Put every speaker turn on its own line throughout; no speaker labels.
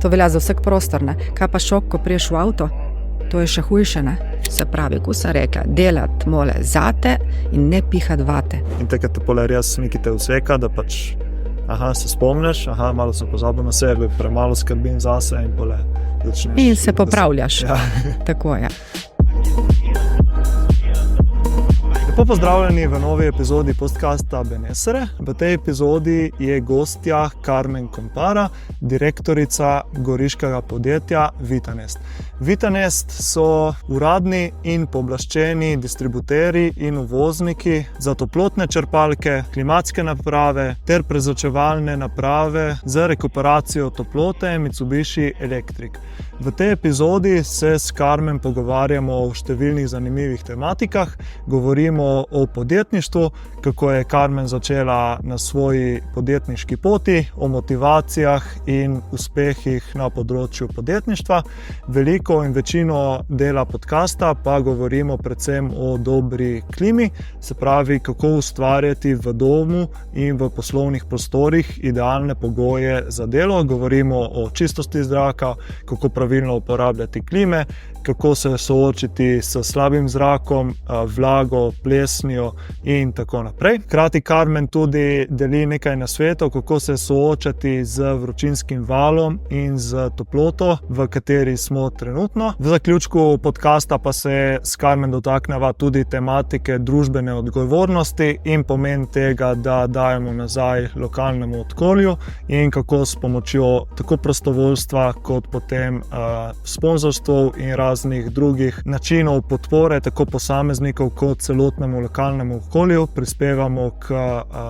To velja za vsak prostor, ne? Kaj pa šok, ko priješ v avto? To je še hujše, ne? Se pravi, ko sem rekla, delati mole zate in ne pihati vate.
In takrat te pole res nekaj te useka, da pač se spomniš, malo sem pozabil na sebe, premalo skrbim zase in pole začneš.
In se popravljaš.
Ja.
Tako je.
Lepo pozdravljeni v novi epizodi podcasta Benesere. V tej epizodi je gostja Carmen Compara, direktorica goriškega podjetja Vitanest. Vitanest so uradni in pooblaščeni distributeri in uvozniki za toplotne črpalke, klimatske naprave ter prezračevalne naprave za rekuperacijo toplote Mitsubishi Electric. V tej epizodi se s Carmen pogovarjamo o številnih zanimivih tematikah, govorimo o podjetništvu, kako je Carmen začela na svoji podjetniški poti, o motivacijah in uspehih na področju podjetništva. Veliko in večino dela podcasta pa govorimo predvsem o dobri klimi, se pravi, kako ustvarjati v domu in v poslovnih prostorih idealne pogoje za delo. Govorimo o čistosti zraka, kako pravilno uporabljati klime, kako se soočiti s slabim zrakom, vlago, plesnijo in tako naprej. Hkrati Carmen tudi deli nekaj nasvetov, kako se soočati z vročinskim valom in z toploto, v kateri smo trenutno. V zaključku podcasta pa se s Carmen dotakneva tudi tematike družbene odgovornosti in pomen tega, da dajemo nazaj lokalnemu okolju in kako s pomočjo tako prostovoljstva kot potem sponzorstv in raznih drugih načinov podpore tako posameznikov kot celotnemu lokalnemu okolju prispevamo k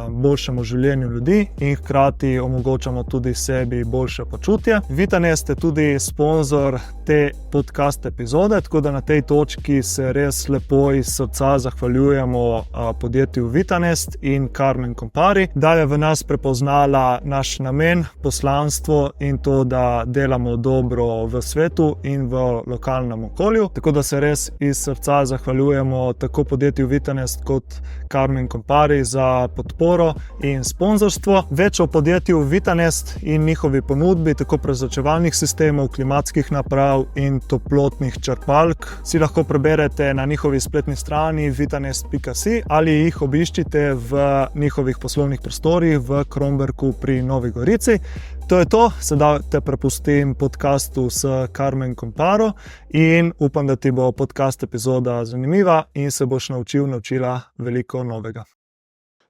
boljšemu življenju ljudi in hkrati omogočamo tudi sebi boljše počutje. Vitanest je tudi sponzor te podcast epizode, tako da na tej točki se res lepo iz srca zahvaljujemo podjetju Vitanest in Carmen Compari, da je v nas prepoznala naš namen, poslanstvo in to, da delamo dobro v svetu in v lokalnem okolju. Tako da se res iz srca zahvaljujemo tako podjetju Vitanest kot Carmen Compari za podporo in sponzorstvo. Več o podjetju Vitanest in njihovi ponudbi tako prezračevalnih sistemov, klimatskih naprav in toplotnih črpalk si lahko preberete na njihovi spletni strani vitanest.si ali jih obiščite v njihovih poslovnih prostorih v Kromberku pri Novi Gorici. To je to, sedaj te prepustim podcastu s Carmen Comparo in upam, da ti bo podcast epizoda zanimiva in se boš naučila veliko novega.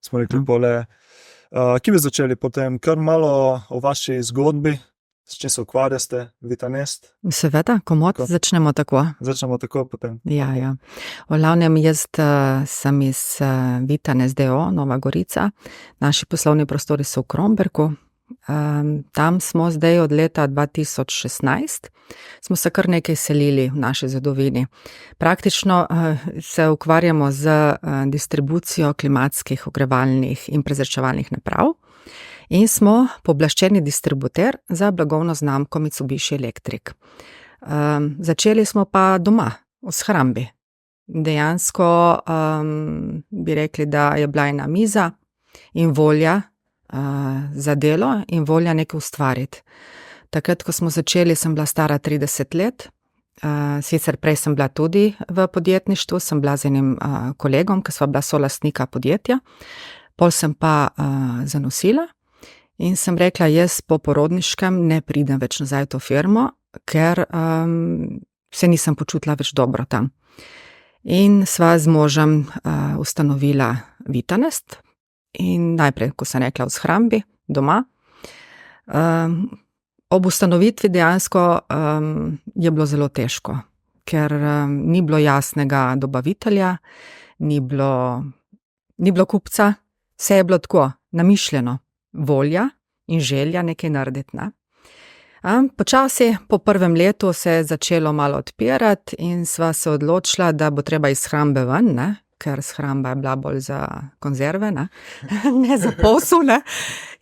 Smo rekli pole, kje bi začeli potem? Kar malo o vaši zgodbi, s čim se ukvarjate, Vitanest?
Seveda, komot, začnemo tako.
Začnemo tako potem.
Ja. V glavnem jaz sem iz Vitanest d.o. Nova Gorica. Naši poslovni prostori so v Kromberku. Tam smo zdaj od leta 2016, smo se kar nekaj selili v naši zgodovini. Praktično se ukvarjamo z distribucijo klimatskih, ogrevalnih in prezračevalnih naprav in smo pooblaščeni distributer za blagovno znamko Mitsubishi Electric. Začeli smo pa doma, v shrambi. Dejansko bi rekli, da je bila ena miza in volja za delo in volja nekaj ustvariti. Takrat, ko smo začeli, sem bila stara 30 let, sicer prej sem bila tudi v podjetništvu, sem bila z enim kolegom, ki sva bila solastnika podjetja, pol sem pa zanosila in sem rekla, jaz po porodniškem ne pridem več nazaj v to firmo, ker se nisem počutila več dobro tam. In sva z možem ustanovila Vitanest. In najprej, ko sem rekla v shrambi, doma, ob ustanovitvi dejansko je bilo zelo težko, ker ni bilo jasnega dobavitelja, ni bilo kupca, vse je bilo tako namišljeno, volja in želja nekaj narediti. Ne? Počasi, po prvem letu se je začelo malo odpirati in sva se odločila, da bo treba iz shrambe ven, ne? Ker shramba je bila bolj za konzerve, ne za posel.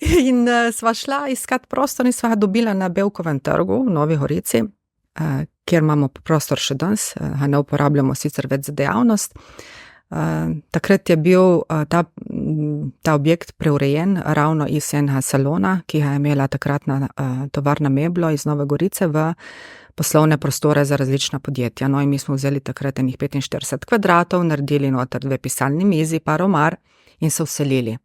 In sva šla iskat prostor in sva dobila na Bevkovem trgu v Novi Gorici, kjer imamo prostor še danes, ne uporabljamo sicer več za dejavnost. Takrat je bil ta objekt preurejen ravno iz enega salona, ki ga je imela takratna tovarna Meblo iz Nove Gorice v poslovne prostore za različna podjetja. No, in mi smo vzeli takrat enih 45 kvadratov, naredili noter 2 pisalni mizi, par omar in se vselili.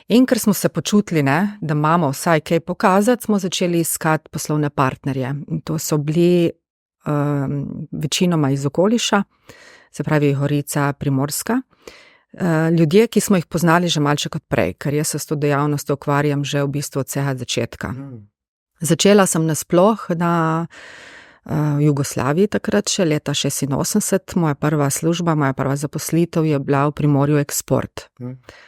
In ker smo se počutili, ne, da imamo vsaj kaj pokazati, smo začeli iskati poslovne partnerje. In to so bili večinoma iz okoliša, se pravi Gorica, Primorska. Ljudje, ki smo jih poznali že malce kot prej, ker jaz se s to dejavnostjo ukvarjam že v bistvu od vsega začetka. Začela sem nasploh na Jugoslaviji takrat še leta 86. Moja prva služba, moja prva zaposlitev je bila v Primorju Eksport.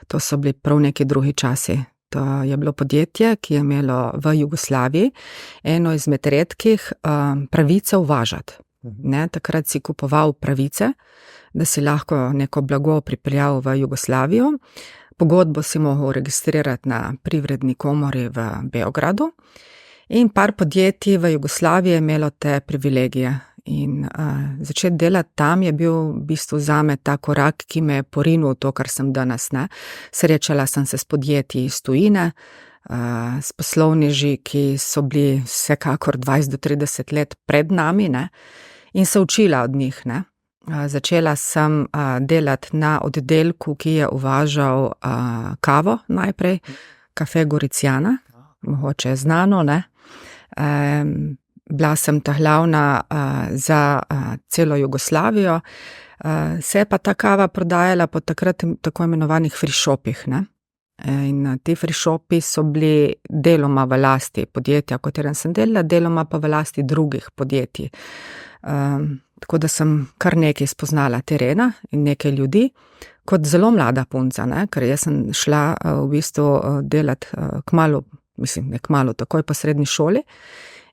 To so bili prav neki drugi časi. To je bilo podjetje, ki je imelo v Jugoslaviji eno izmed redkih pravice uvažati. Ne, takrat si kupoval pravice, da si lahko neko blago pripeljal v Jugoslavijo. Pogodbo si mogel registrirati na privredni komori v Beogradu. In par podjetij v Jugoslaviji je imelo te privilegije. In začeti delati tam je bil v bistvu zame ta korak, ki me je porinil v to, kar sem danes. Ne. Srečala sem se s podjetji iz tujine, s poslovneži, ki so bili vsekakor 20 do 30 let pred nami, ne, in se učila od njih. Ne. Začela sem delati na oddelku, ki je uvažal kavo najprej, Kafe Goricijana, mogoče je znano, ne. Bila sem ta glavna za celo Jugoslavijo, se je pa ta kava prodajala po takrat tako imenovanih free shopih, ne. In ti free shopi so bili deloma v lasti podjetja, v katerem sem delala, deloma pa v lasti drugih podjetij. Tako da sem kar nekaj spoznala terena in nekaj ljudi, kot zelo mlada punca, ne, ker jaz sem šla v bistvu delati kmalu, mislim, ne kmalu, takoj po srednji šoli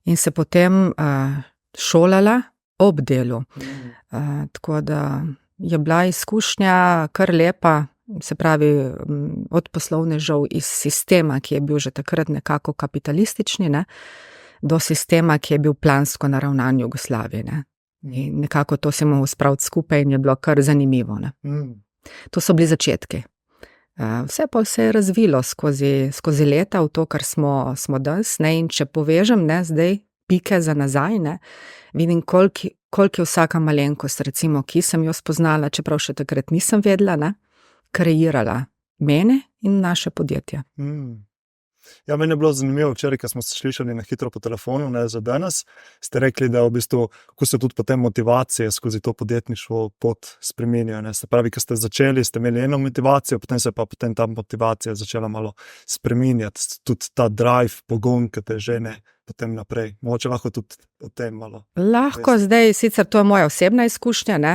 in se potem šolala ob delu. Tako da je bila izkušnja kar lepa, se pravi od poslovnežev iz sistema, ki je bil že takrat nekako kapitalistični, ne, do sistema, ki je bil plansko naravnan Jugoslaviji, ne. In nekako to se mogel spraviti skupaj in je bilo kar zanimivo, ne. To so bili začetki. Vse pa se je razvilo skozi leta v to, kar smo danes, ne, in če povežem, ne, zdaj pike za nazaj, ne, vidim, koliko je vsaka malenkost, recimo, ki sem jo spoznala, čeprav še takrat nisem vedela, ne, kreirala mene in naše podjetje.
Ja, meni je bilo zanimivo včeraj, ko smo se slišali na hitro po telefonu, ne, za danes, ste rekli, da v bistvu, kako se tudi potem motivacije skozi to podjetništvo pot spreminjajo, ne, se pravi, ko ste začeli, ste imeli eno motivacijo, potem ta motivacija začela malo spreminjati, tudi ta drive, pogon, ki te žene potem naprej. Mogoče lahko tudi o tem malo.
Lahko, zdaj, sicer to je moja osebna izkušnja, ne.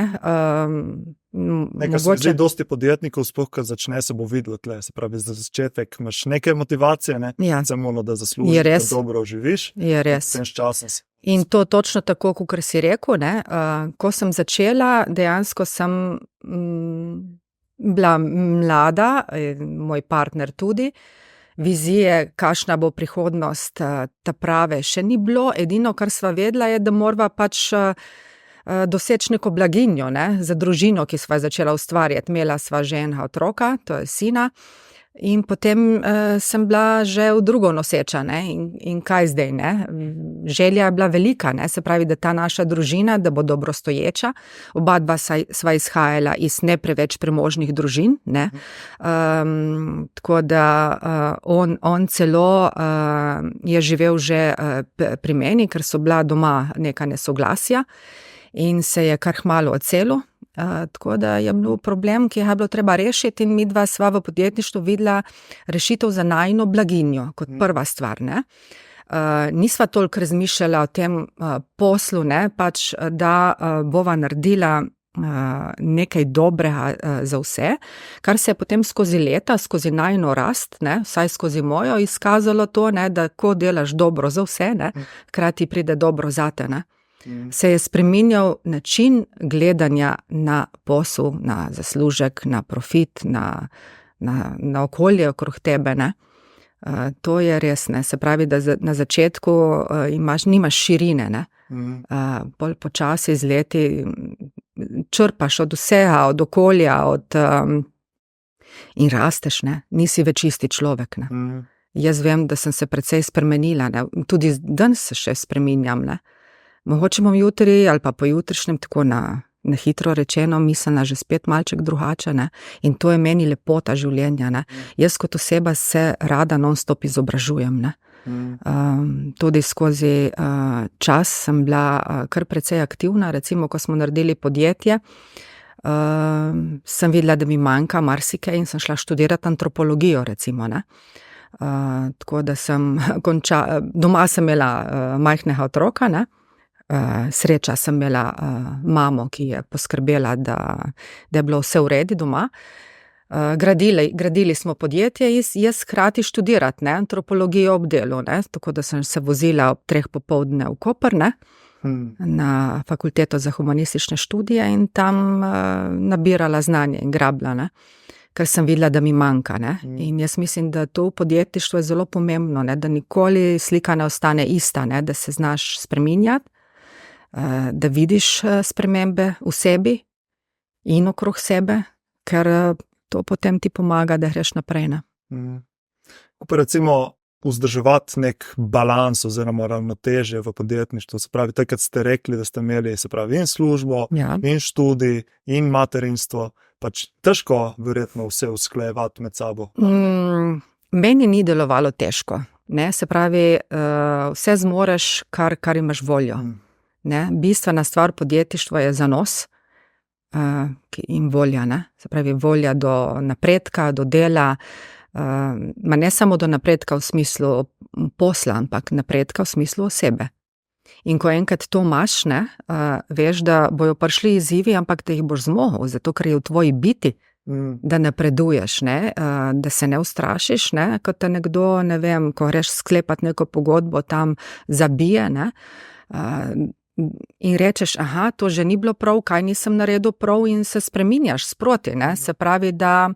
Nekaj se zdi dosti podjetnikov, sploh, ko začne, se bo videlo tle, se pravi, za začetek imaš neke motivacije, ne, samo da zaslužiš, da dobro živiš.
Je res.
Potem s časom si.
In to točno tako, kot si rekel, ne, ko sem začela, dejansko sem bila mlada, moj partner tudi, vizije, kakšna bo prihodnost ta prave, še ni bilo, edino, kar sva vedela, je, da morava pač doseči neko blaginjo, ne, za družino, ki sva začela ustvarjati. Imela sva že enega otroka, to je sina, in potem sem bila že v drugo noseča, ne, in kaj zdaj, ne. Želja je bila velika, ne, se pravi, da ta naša družina, da bo dobrostoječa, oba dva sva izhajala iz ne preveč premožnih družin, ne. Tako da on celo je živel že pri meni, ker so bila doma neka nesoglasja in se je kar kmalu odselil. Tako da je bil problem, ki je bilo treba rešiti, in midva sva v podjetništvu videla rešitev za najino blaginjo kot prva stvar, ne. Nisva toliko razmišljala o tem poslu, ne, pač da bova naredila nekaj dobrega za vse, kar se je potem skozi leta, skozi najino rast, ne, vsaj skozi mojo, izkazalo to, ne, da ko delaš dobro za vse, ne, hkrati pride dobro zate, ne. Se je spreminjal način gledanja na posel, na zaslužek, na profit, na okolje okrog tebe, ne. To je res, ne, se pravi, da na začetku nimaš širine, ne. Bolj počasi z leti črpaš od vsega, od okolja, in rasteš, ne? Nisi več isti človek. Ne? Jaz vem, da sem se precej spremenila, ne? Tudi danes se še spreminjam. Ne? Mogoče bom jutri ali pa pojutrišnjem, tako na hitro rečeno, mislila že spet malček drugače, ne? In to je meni lepota življenja. Ne? Jaz kot oseba se rada non-stop izobražujem. Ne? Tudi skozi čas sem bila kar precej aktivna, recimo, ko smo naredili podjetje, sem videla, da mi manjka marsikaj in sem šla študirati antropologijo, recimo, ne. Tako da sem doma sem imela majhnega otroka, ne. Sreča sem imela mamo, ki je poskrbela, da je bilo vse v redu doma. Gradili smo podjetje in jaz hkrati študirati, ne, antropologijo ob delu, ne, tako da sem se vozila ob 3 popoldne v Koper, ne, na fakulteto za humanistične študije in tam nabirala znanje in grabila, ne, ker sem videla, da mi manjka, ne, in jaz mislim, da to v podjetništvu je zelo pomembno, ne, da nikoli slika ne ostane ista, ne, da se znaš spreminjati, da vidiš spremembe v sebi in okrog sebe, ker to potem ti pomaga, da greš naprej.
Pa recimo vzdrževati nek balans oziroma ravnotežje v podjetništvu, se pravi, takrat ste rekli, da ste imeli, se pravi, in službo, in študij, in materinstvo, pač težko verjetno vse usklajevati med sabo.
Meni ni delovalo težko, ne, se pravi, vse zmoreš, kar imaš voljo. Ne, bistvena stvar podjetništva je zanos, in volja, ne? Se pravi, volja do napredka, do dela, ma ne samo do napredka v smislu posla, ampak napredka v smislu osebe. In ko enkrat to imaš, ne, veš, da bojo prišli izzivi, ampak da jih boš zmogel, zato ker je v tvoji biti, da napreduješ, ne, da se ne ustrašiš, ne, kot te nekdo, ne vem, ko greš sklepati neko pogodbo, tam zabije, ne, in rečeš, aha, to že ni bilo prav, kaj nisem naredil prav, in se spreminjaš sproti, ne, se pravi, da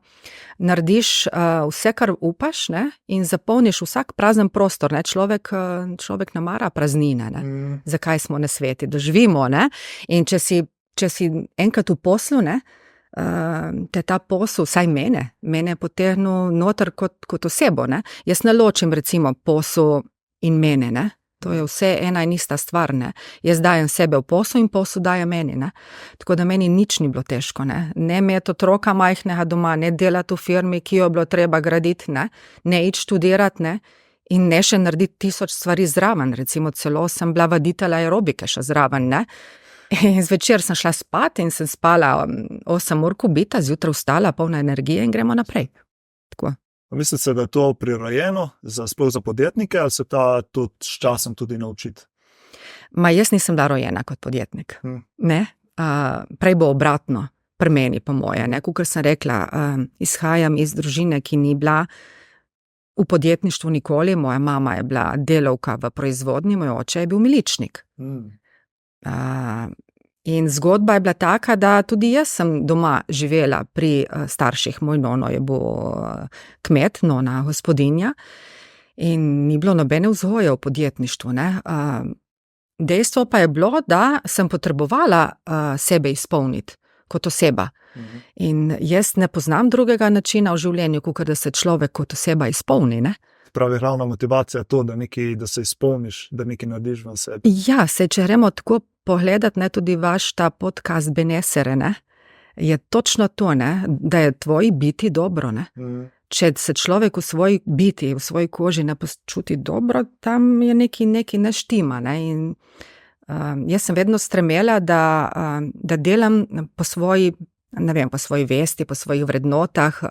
narediš vse, kar upaš, ne, in zapolniš vsak prazen prostor, ne, človek ne mara praznine, ne, zakaj smo na sveti, da živimo, ne, in če si enkrat v poslu, ne, te ta posel, vsaj mene potegnil noter kot osebo, ne, jaz ne ločim recimo posel in mene, ne. To je vse ena in ista stvar, ne. Jaz dajem sebe v posel in posel daje meni, ne. Tako da meni nič ni bilo težko, ne. Ne imeti otroka majhnega doma, ne delati v firmi, ki jo bilo treba graditi, ne iti študirati, ne. In ne še narediti 1000 stvari zraven, recimo celo sem bila vaditelj aerobike še zraven, ne. In zvečer sem šla spat in sem spala 8 ur kubita, zjutraj vstala polna energije in gremo naprej. Tako.
Mislite, da je to prirojeno, sploh za podjetnike, ali se ta tudi s časom tudi naučiti?
Jaz nisem bila rojena kot podjetnik. Ne? Prej bo obratno, pri meni po moje. Kakor sem rekla, izhajam iz družine, ki ni bila v podjetništvu nikoli. Moja mama je bila delavka v proizvodnji, moj oče je bil miličnik. In zgodba je bila taka, da tudi jaz sem doma živela pri starših. Moj nono je bil kmet, nona gospodinja, in ni bilo nobene vzgoje v podjetništvu, ne. Dejstvo pa je bilo, da sem potrebovala sebe izpolniti kot oseba. In jaz ne poznam drugega načina v življenju, kot da se človek kot oseba izpolni, ne.
Pravi, glavna motivacija je to, da se izpolniš, da nekaj narediš v sebi.
Ja, če gremo tako pogledati, ne, tudi vaš ta podcast Benesere, ne, je točno to, ne, da je tvoji biti dobro, ne. Če se človek v svoji biti, v svoji koži ne počuti dobro, tam je nekaj ne štima, ne, in jaz sem vedno stremela, da delam po svoji, ne vem, po svoji vesti, po svojih vrednotah,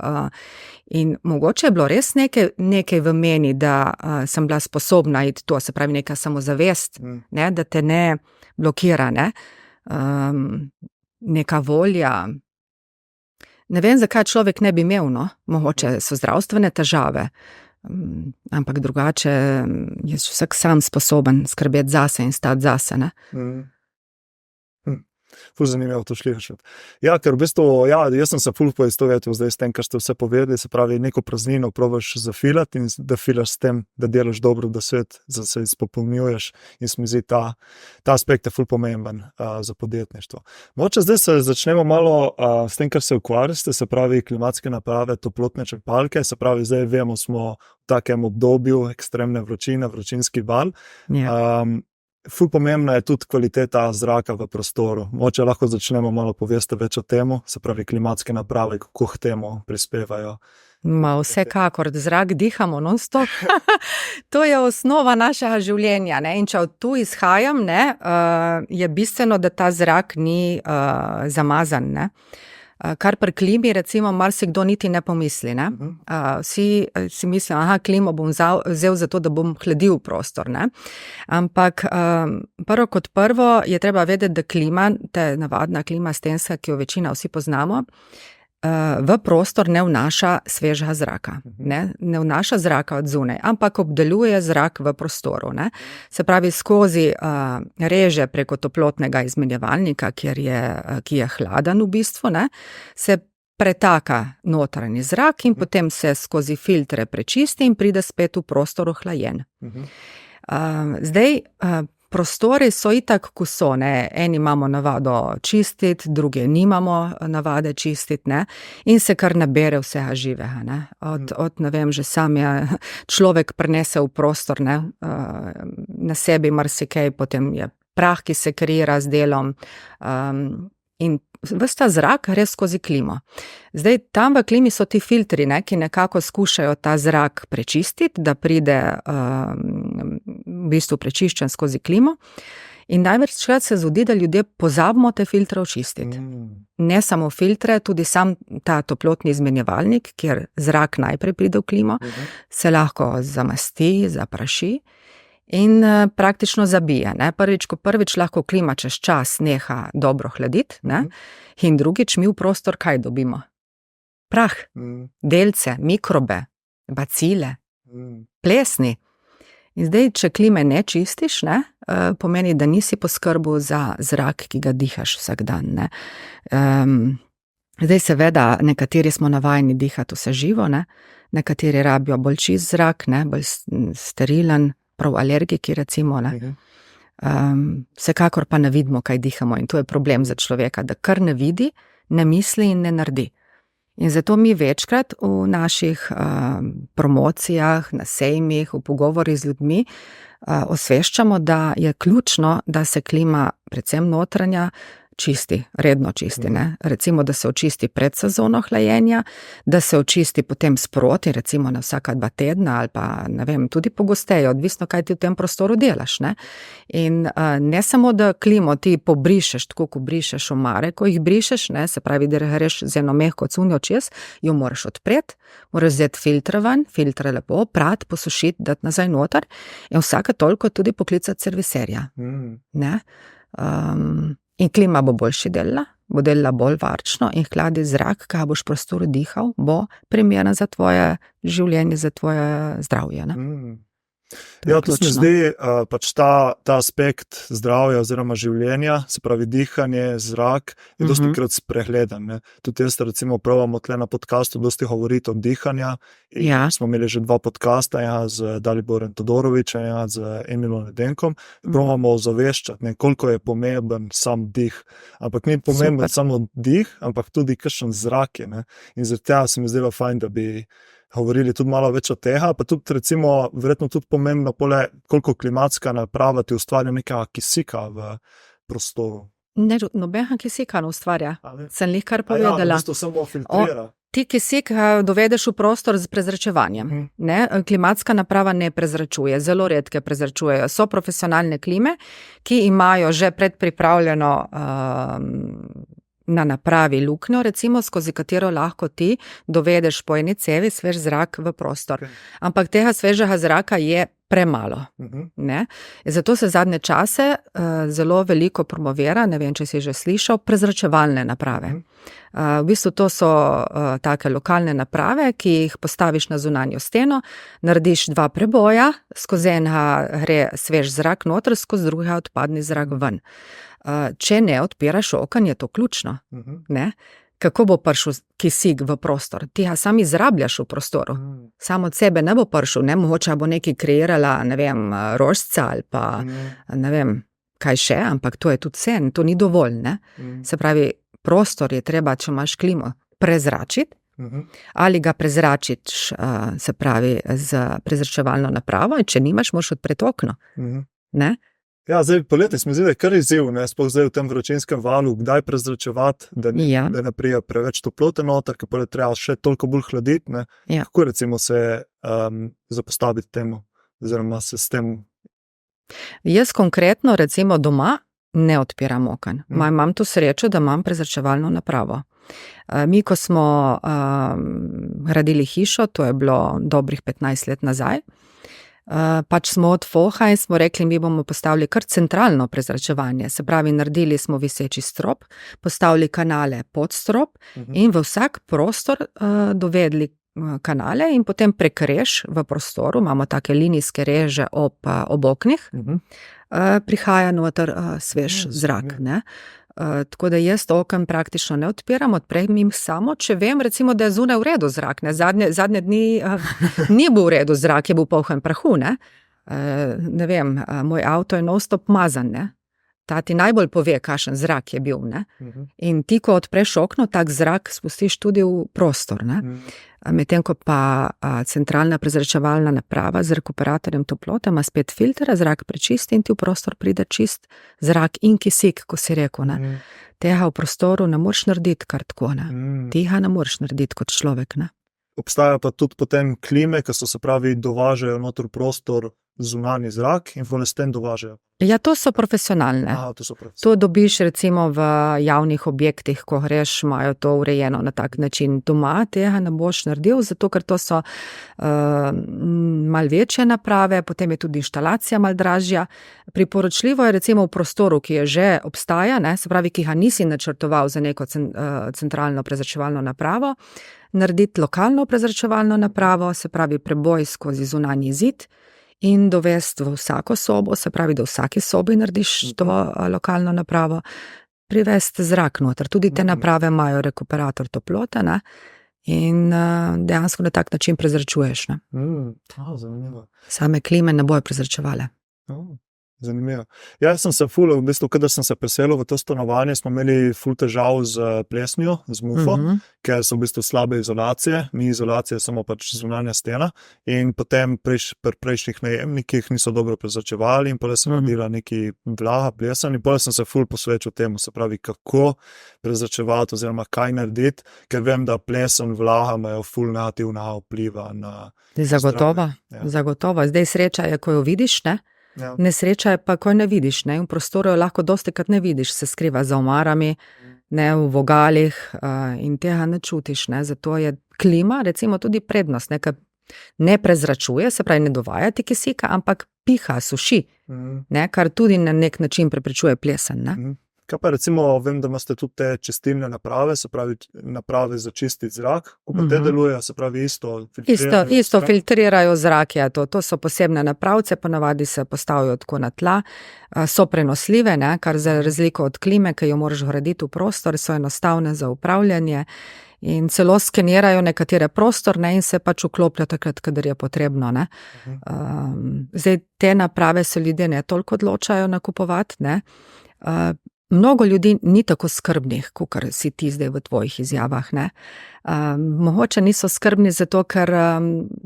in mogoče je bilo res nekaj v meni, da sem bila sposobna iti to, se pravi neka samozavest, ne, da te ne blokira, ne, neka volja. Ne vem, zakaj človek ne bi imel, no, mogoče so zdravstvene težave, ampak drugače je vsak sam sposoben skrbeti zase in stati zase, ne.
Ful zanimivo to slišati. Ja, ker v bistvu, jaz sem se ful poistovetil zdaj s tem, kar ste vse povedali, se pravi, neko praznino probaš zafilati in da filaš s tem, da delaš dobro, da svet, da se izpopolnjuješ in se mi zdi ta aspekt je ful pomemben za podjetništvo. Mogoče zdaj se začnemo malo s tem, kar se ukvarjate, se pravi klimatske naprave, toplotne črpalke, se pravi, zdaj vemo, smo v takem obdobju ekstremne vročine, vročinski val.
Ja.
Ful pomembna je tudi kvaliteta zraka v prostoru. Mogoče lahko začnemo malo povesti več o temu, se pravi klimatske naprave, kako k temu prispevajo.
Vsekakor, zrak dihamo non-stop. To je osnova našega življenja, ne? In če od tu izhajam, ne, je bistveno, da ta zrak ni zamazan, ne? Kar pri klimi, recimo, marsikdo niti ne pomisli, ne? Vsi si mislijo, klimo bom vzel zato, da bom hladil prostor, ne? Ampak prvo kot prvo je treba vedeti, da klima, ta navadna klima stenska, ki jo večina vsi poznamo, v prostor ne vnaša svežega zraka, ne vnaša zraka od zunaj, ampak obdeluje zrak v prostoru, ne. Se pravi, skozi reže preko toplotnega izmenjevalnika, ki je hladen v bistvu, ne, se pretaka notranji zrak in potem se skozi filtre prečisti in pride spet v prostor ohlajen. Zdaj, prostori so itak, ko so, ne, eni imamo navado čistiti, druge nimamo navade čistiti, ne, in se kar nabere vsega živega, ne, ne vem, že sam je človek prinese v prostor, ne, na sebi marsikaj, potem je prah, ki se kreira z delom, in ves ta zrak gre skozi klimo. Zdaj, tam v klimi so ti filtri, ne, ki nekako skušajo ta zrak prečistiti, da pride v bistvu prečiščen skozi klimo. In največkrat se zgodi, da ljudje pozabimo te filtre očistiti. Ne samo filtre, tudi sam ta toplotni izmenjevalnik, kjer zrak najprej pride v klimo, se lahko zamasti, zapraši in praktično zabije, ne. Prvič lahko klima čez čas neha dobro hladiti, ne, in drugič mi v prostor kaj dobimo? Prah, delce, mikrobe, bacile, plesni. In zdaj, če klime ne čistiš, ne, pomeni, da nisi poskrbel za zrak, ki ga dihaš vsak dan, ne. Zdaj seveda, nekateri smo navajeni dihati vse živo, ne, nekateri rabijo bolj čist zrak, ne, bolj sterilen, prav alergiki recimo, ne. Vsekakor pa ne vidimo, kaj dihamo in to je problem za človeka, da kar ne vidi, ne misli in ne naredi. In zato mi večkrat v naših promocijah, na sejmih, v pogovori z ljudmi osveščamo, da je ključno, da se klima, predvsem notranja, čisti, redno čisti, ne. Recimo, da se očisti pred sezono hlajenja, da se očisti potem sproti, recimo na vsaka 2 tedna ali pa, ne vem, tudi pogosteje, odvisno, kaj ti v tem prostoru delaš, ne. In ne samo, da klimo ti pobrišeš, tako ko brišeš omare, ko jih brišeš, ne, se pravi, da greš z eno mehko cunjo čez, jo moraš odpreti, moraš vzeti filtre ven, filtre lepo prati, posušiti, dati nazaj noter in vsake toliko tudi poklicati serviserja, ne. In klima bo boljši delala bolj varčno in hladi zrak, kaj boš v prostoru dihal, bo primeren za tvoje življenje, za tvoje zdravje, ne.
Ja, to se mi zdi pač ta aspekt zdravja oziroma življenja, se pravi dihanje, zrak, je dostikrat spregledan, ne. Tudi jaz recimo probamo tle na podcastu dosti govoriti o dihanju. Smo imeli že 2 podcasta, z Daliborem Todorovićem, z Emilom Nedenkom. Probamo ozaveščati, ne, koliko je pomemben sam dih. Ampak ni pomemben samo dih, ampak tudi kakšen zrak je, ne. In zaradi tega se mi zdelo fajn, da bi govorili tudi malo več o tega, pa tudi recimo, verjetno tudi pomembno, koliko klimatska naprava ti ustvarja nekega kisika v prostoru.
Ne, nobenega kisika ne ustvarja, sem lih kar povedala.
V bistvu samo filtrira.
Ti kisik dovedeš v prostor z prezračevanjem, ne, klimatska naprava ne prezračuje, zelo redke prezračujejo, so profesionalne klime, ki imajo že predpripravljeno na napravi luknjo, recimo, skozi katero lahko ti dovedeš po eni cevi svež zrak v prostor. Ampak tega svežega zraka je premalo. Ne? Zato se zadnje čase zelo veliko promovira, ne vem, če si že slišal, prezračevalne naprave. V bistvu to so take lokalne naprave, ki jih postaviš na zunanjo steno, narediš 2 preboja, skozi enega gre svež zrak noter, skozi drugega odpadni zrak ven. Če ne odpiraš oken, je to ključno. Ne? Kako bo prišel kisik v prostor? Ti ga sam izrabljaš v prostoru. Sam od sebe ne bo prišel, ne? Mogoče bo nekaj kreirala, ne vem, rožca ali pa ne vem, kaj še, ampak to je tudi vse, to ni dovolj, ne? Se pravi, prostor je treba, če imaš klimo, prezračiti, ali ga prezračiš, se pravi, z prezračevalno napravo, in če nimaš, moraš odpreti okno. Ne?
Ja, zdaj poleti se mi zdi, da je kar izziv, ne, sploh zdaj v tem vročinskem valu, kdaj prezračevati, da ne prija preveč toplote noter, ker potem treba še toliko bolj hladiti, ne. Kako recimo se zapostaviti temu, oziroma se s tem?
Jaz konkretno recimo doma ne odpiram oken. Imam to srečo, da imam prezračevalno napravo. Mi, ko smo gradili hišo, to je bilo dobrih 15 let nazaj, pač smo od foha in smo rekli, mi bomo postavili kar centralno prezračevanje, se pravi, naredili smo viseči strop, postavili kanale pod strop in v vsak prostor dovedli kanale in potem prek rež v prostoru, imamo take linijske reže ob oknih, prihaja noter svež zrak, ne. Tako da jaz oken praktično ne odpiram, odprem jim samo, če vem, recimo, da je zunaj v redu zrak, ne. Zadnje dni ni bil v redu zrak, je bil poln prahu, ne. Ne vem, moj avto je non-stop mazan, ne. Ta ti najbolj pove, kakšen zrak je bil, ne. In ti, ko odpreš okno, tak zrak spustiš tudi v prostor, ne. Medtem ko pa centralna prezračevalna naprava z rekuperatorjem toplote ima spet filter, zrak prečisti in ti v prostor pride čist zrak in kisik, ko si rekel, ne. Tega v prostoru ne moreš narediti kar tako, ne. Tega ne moreš narediti kot človek, ne.
Obstajajo pa tudi potem klime, ki so, se pravi, dovažajo noter v prostor zunanji zrak in s tem dovažajo.
Ja, to so profesionalne. To dobiš recimo v javnih objektih, ko greš, imajo to urejeno na tak način. Doma tega ne boš naredil, zato ker to so malo večje naprave, potem je tudi inštalacija malo dražja. Priporočljivo je recimo v prostoru, ki je že obstaja, ne, se pravi, ki ga nisi načrtoval za neko centralno prezračevalno napravo, narediti lokalno prezračevalno napravo, se pravi preboj skozi zunanji zid, in dovesti v vsako sobo, se pravi, da v vsaki sobi narediš to lokalno napravo, privesti zrak noter. Tudi te naprave imajo rekuperator toplote, ne, in dejansko na tak način prezračuješ, ne.
Zanimivo.
Same klime ne bojo prezračevale.
Zanimivo. Jaz sem se v bistvu, kadar sem se preselil v to stanovanje, smo imeli ful težav z plesnjo, z mufo, ker so v bistvu slabe izolacije, ni izolacije, samo pač zunanja stena, in potem pri prejšnjih najemnikih niso dobro prezračevali in potem sem naredila neki vlaga, plesen, in potem sem se ful posvečal temu, se pravi, kako prezračevati oziroma kaj narediti, ker vem, da plesen, vlaga imajo ful negativna vpliva na
Zagotovo, zagotovo. Zdaj sreča je, ko jo vidiš, ne? Nesreča je pa, ko ne vidiš, ne, v prostoru jo lahko dostikrat ne vidiš, se skriva za omarami, ne, v vogalih in tega ne čutiš, ne, zato je klima recimo tudi prednost, ne, ker ne prezračuje, se pravi, ne dovaja ti kisika, ampak piha, suši, ne, kar tudi na nek način preprečuje plesen, ne.
Kaj pa recimo, vem, da imate tudi te čistilne naprave, se pravi naprave za čistiti zrak, ko pa te delujejo, se pravi
isto filtrirajo zrak, ja, to so posebne napravce, ponavadi se postavijo tako na tla, so prenosljive, ne, kar za razliko od klime, ki jo moraš graditi v prostor, so enostavne za upravljanje in celo skenirajo nekatere prostorne in se pač vklopljajo takrat, kadar je potrebno, ne. Zdaj, te naprave se ljudje ne toliko odločajo nakupovati, ne. Mnogo ljudi ni tako skrbnih, kakor si ti zdaj v tvojih izjavah, ne. Mogoče niso skrbni zato, ker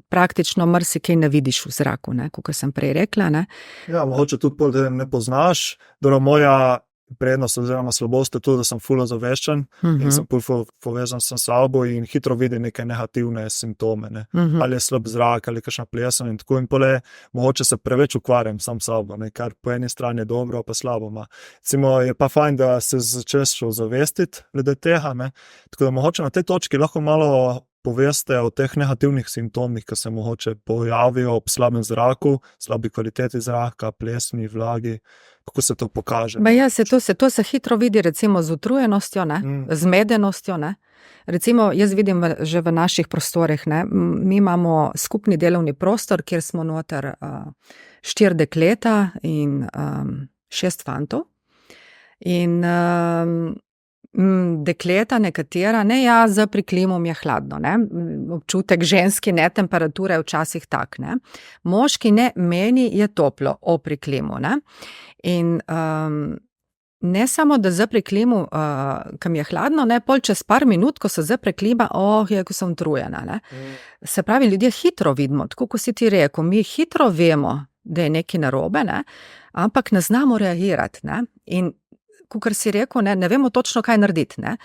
praktično marsikaj ne vidiš v zraku, ne, kakor sem prej rekla, ne.
Ja, mogoče tudi pol, da ne poznaš, da moja prednost oziroma slabost je to, da sem ful ozaveščen in sem ful povezan s sabo in hitro vidim neke negativne simptome, ne. Ali je slab zrak, ali je kakšna plesen in tako, in pole mogoče se preveč ukvarjam sam s sabo, ne, kar po eni strani je dobro, pa slabo ima. Recimo je pa fajn, da se začneš ozavestiti glede tega, ne, tako da mogoče na tej točki lahko malo poveste o teh negativnih simptomih, ki se mogoče pojavijo ob slabem zraku, slabi kvaliteti zraka, plesni, vlagi, kako se to pokaže?
Ja, to se hitro vidi recimo z utrujenostjo, ne? Zmedenostjo. Ne? Recimo, jaz vidim že v naših prostorih, ne? Mi imamo skupni delovni prostor, kjer smo noter 4 dekleta in 6 fantov. In dekleta nekatera, ne, ja, za priklimom je hladno, ne, občutek ženski, ne, temperatura je včasih tak, ne, moški, ne, meni je toplo o priklimu, ne, in ne samo, da za priklimu, kam je hladno, ne, pol čez par minut, ko se za preklima, ko sem utrujena, ne, se pravi, ljudje hitro vidimo, tako ko si ti rekel, mi hitro vemo, da je nekaj narobe, ne, ampak ne znamo reagirati, ne, in kakor si rekel, ne vemo točno, kaj narediti, ne.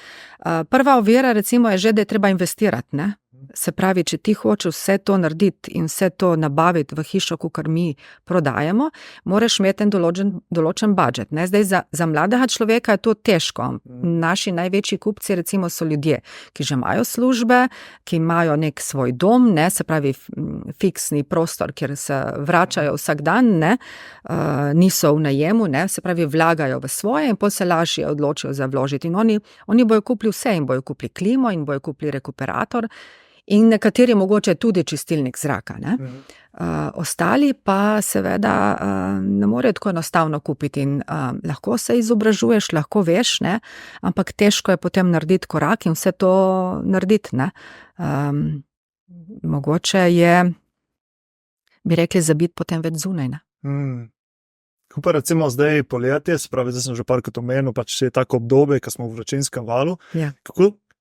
Prva ovira recimo je že, da je treba investirati, ne. Se pravi, če ti hočeš vse to narediti in vse to nabaviti v hišo, kakor mi prodajemo, moraš imeti en določen budžet, ne. Zdaj za mladega človeka je to težko. Naši največji kupci recimo so ljudje, ki že imajo službe, ki imajo nek svoj dom, ne, se pravi fiksni prostor, kjer se vračajo vsak dan, ne, niso v najemu, ne, se pravi vlagajo v svoje in potem se lažje odločijo za vložiti. In oni bojo kupili vse, in bojo kupili klimo, in bojo kupili rekuperator, in nekateri mogoče tudi čistilnik zraka, ne. Ostali pa seveda ne morejo tako enostavno kupiti in lahko se izobražuješ, lahko veš, ne, ampak težko je potem narediti korak in vse to narediti, ne. Mogoče je, bi rekli, zabiti potem več zunaj, ne.
Ko pa recimo zdaj poletje, se pravi, zdaj sem že parkrat omenil, pač je tako obdobje, ko smo v vročinskem valu,
Ja.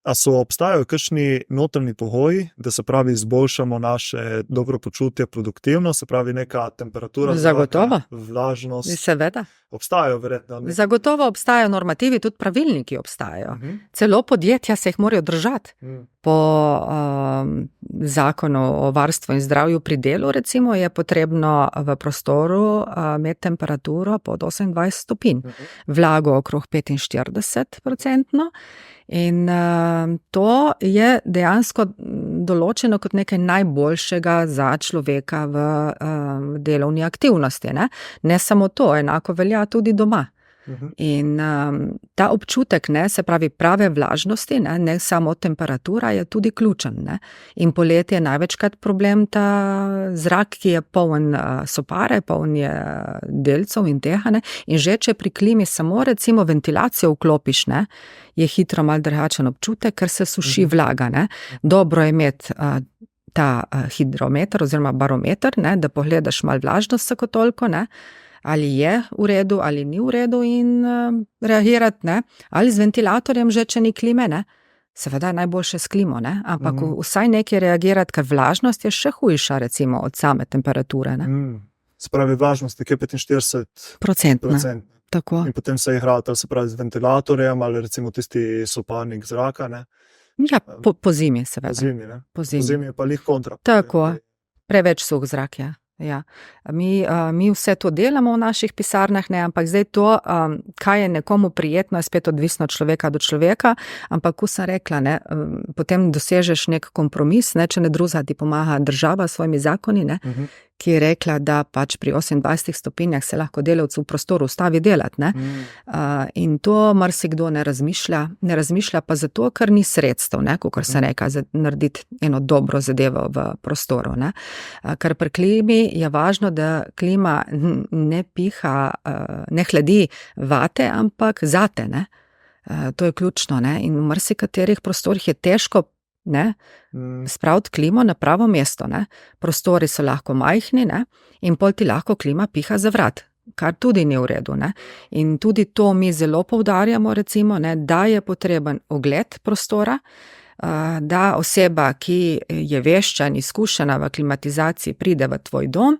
A obstajajo kakšni notranji pogoji, da se pravi izboljšamo naše dobro počutje, produktivnost, se pravi neka temperatura,
Zagotovo.
vlažnost,
Seveda.
obstajajo verjetno.
Zagotovo obstajajo normativi, tudi pravilniki obstajajo. Celo podjetja se jih morajo držati. Po zakonu o varstvu in zdravju pri delu, recimo, je potrebno v prostoru imeti temperaturo pod 28 stopinj, vlago okrog 45%. In to je dejansko določeno kot nekaj najboljšega za človeka v delovni aktivnosti, ne? Ne samo to, enako velja tudi doma. In ta občutek, ne, se pravi prave vlažnosti, ne samo temperatura, je tudi ključen, ne. In poletje je največkrat problem ta zrak, ki je poln sopare, poln je delcev in tega, ne. In že če pri klimi samo recimo ventilacijo vklopiš, ne, je hitro malo drugačen občutek, ker se suši vlaga, ne. Dobro je imeti ta hidrometer oziroma barometer, ne, da pogledaš malo vlažnost vsako toliko, ne. Ali je v redu, ali ni v redu in reagirati, ne, ali z ventilatorjem že, če ni klime, ne, seveda je najboljše s klimo, ne, ampak vsaj nekaj reagirati, ker vlažnost je še hujša recimo od same temperature, ne.
Se pravi, vlažnost je 45%.
Tako.
In potem se igrate, se pravi, z ventilatorjem ali recimo tisti sopalnik zraka, ne.
Ja, po zimi seveda.
Po zimi, ne.
Po
Po zimi je pa lih kontra.
Tako, preveč suh zrak je. Ja. Mi vse to delamo v naših pisarnah, ne, ampak zdaj to, kaj je nekomu prijetno, je spet odvisno od človeka do človeka, ampak ko sem rekla, ne, potem dosežeš nek kompromis, ne, če ne drugega ti pomaga država s svojimi zakoni, ne, ki je rekla, da pač pri 28 stopinjah se lahko delavcu v prostoru ustavi delati, ne. In to marsikdo ne razmišlja pa zato, ker ni sredstev, ne, kakor sem rekla, za narediti eno dobro zadevo v prostoru, ne. Ker pri klimi je važno, da klima ne piha, ne hladi vate, ampak zate, ne. To je ključno, ne, in v marsikaterih prostorih je težko, ne, spraviti klimo na pravo mesto, ne. Prostori so lahko majhni, ne, in pol ti lahko klima piha za vrat, kar tudi ni v redu, ne. In tudi to mi zelo poudarjamo, recimo, ne, da je potreben ogled prostora, da oseba, ki je vešča in izkušena v klimatizaciji, pride v tvoj dom,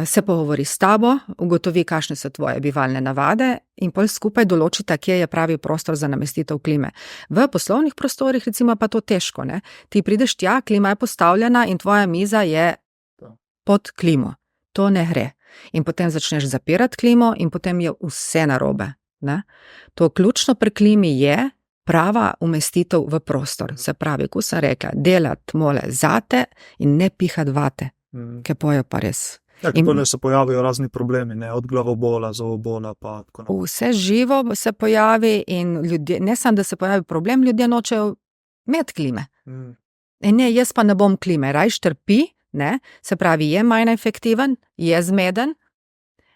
se pogovori s tabo, ugotovi, kakšne so tvoje bivalne navade in pol skupaj določita, kje je pravi prostor za namestitev klime. V poslovnih prostorih recimo pa to težko, ne. Ti prideš tja, klima je postavljena in tvoja miza je pod klimo. To ne gre. In potem začneš zapirati klimo in potem je vse narobe, ne. To ključno pri klimi je, prava umestitev v prostor. Se pravi, ko sem rekla, delati mole zate in ne pihati vate, ki pojo pa res.
Ja, in se pojavijo razni problemi, ne, od glavobola, zavobola pa tako naprej.
Vse živo se pojavi in ljudje, ne samo, da se pojavi problem, ljudje nočejo imeti klime. In ne, jaz pa ne bom klime, rajš trpi, ne, se pravi, je manj efektiven, je zmeden,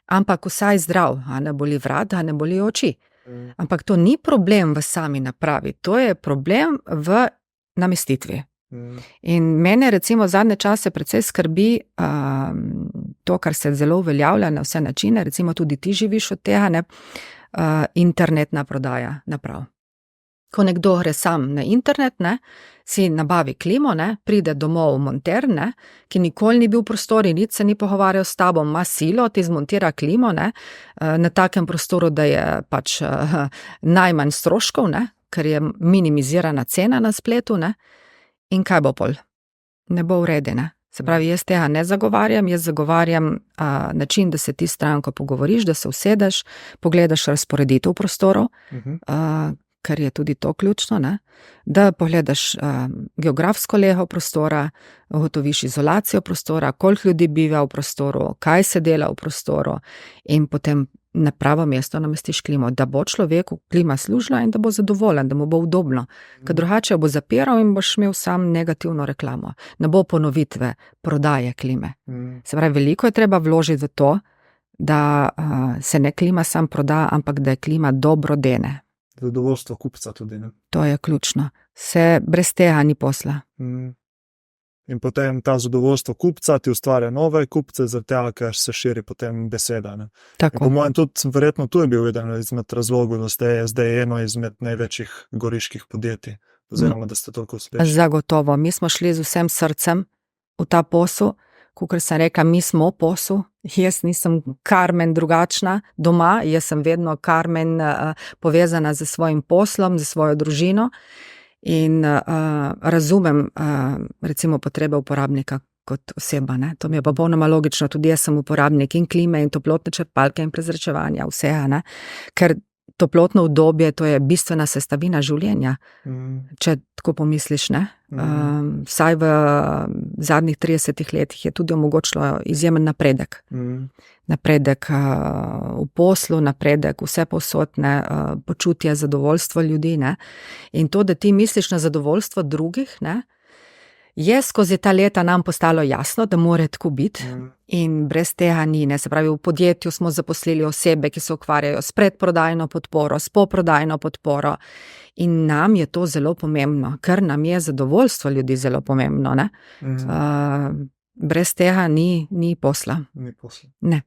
ampak vsaj zdrav, a ne boli vrat, a ne boli oči. Ampak to ni problem v sami napravi, to je problem v namestitvi. In mene recimo zadnje čase precej skrbi to, kar se zelo uveljavlja na vse načine, recimo tudi ti živiš od tega, ne, internetna prodaja naprav. Ko nekdo gre sam na internet, ne, si nabavi klimo, ne, pride domov monter, ne, ki nikoli ni bil v prostori, nič se ni pogovarjal s tabo, ima silo, ti zmontira klimo, ne, na takem prostoru, da je pač najmanj stroškov, ne, ker je minimizirana cena na spletu, ne. In kaj bo pol? Ne bo uredene. Se pravi, jaz tega ne zagovarjam, jaz zagovarjam način, da se ti stranko pogovoriš, da se usedeš, pogledaš razporeditev prostorov, ker je tudi to ključno, ne? Da pogledaš geografsko lego prostora, ugotoviš izolacijo prostora, koliko ljudi biva v prostoru, kaj se dela v prostoru in potem na pravo mesto namestiš klimo, da bo človeku klima služila in da bo zadovoljen, da mu bo udobno. Ker drugače bo zapiral in boš imel sam negativno reklamo. Ne bo ponovitve prodaje klime. Se pravi, veliko je treba vložiti v to, da se ne klima sam proda, ampak da je klima dobrodene.
Zadovoljstvo kupca tudi, ne?
To je ključno. Se brez tega ni posla.
In potem ta zadovoljstvo kupca ti ustvarja nove kupce, zaradi tega, ker se širi potem beseda, ne?
Tako.
Po mojem tudi, verjetno tu je bil eden izmed razlogov, da ste zdaj eno izmed največjih goriških podjetij, oziroma da ste toliko uspešni.
Zagotovo. Mi smo šli z vsem srcem v ta posel, kakor sem rekla, mi smo posel. Jaz nisem Karmen drugačna doma, jaz sem vedno Karmen povezana z svojim poslom, z svojo družino in razumem recimo potrebe uporabnika kot oseba, ne. To mi je popolnoma logično, tudi jaz sem uporabnik in klime in toplotne črpalke in prezračevanja, vsega, ne. Ker toplotno udobje, to je bistvena sestavina življenja, če tako pomisliš, ne. Vsaj v zadnjih 30 letih je tudi omogočilo izjemen napredek. Napredek v poslu, napredek vse povsod, ne, počutje, zadovoljstvo ljudi, ne. In to, da ti misliš na zadovoljstvo drugih, ne, je skozi ta leta nam postalo jasno, da mora tako biti in brez tega ni, ne. Se pravi, v podjetju smo zaposlili osebe, ki se ukvarjajo s predprodajno podporo, s poprodajno podporo in nam je to zelo pomembno, ker nam je zadovoljstvo ljudi zelo pomembno, ne. Brez tega ni posla.
Ni posla.
Ne.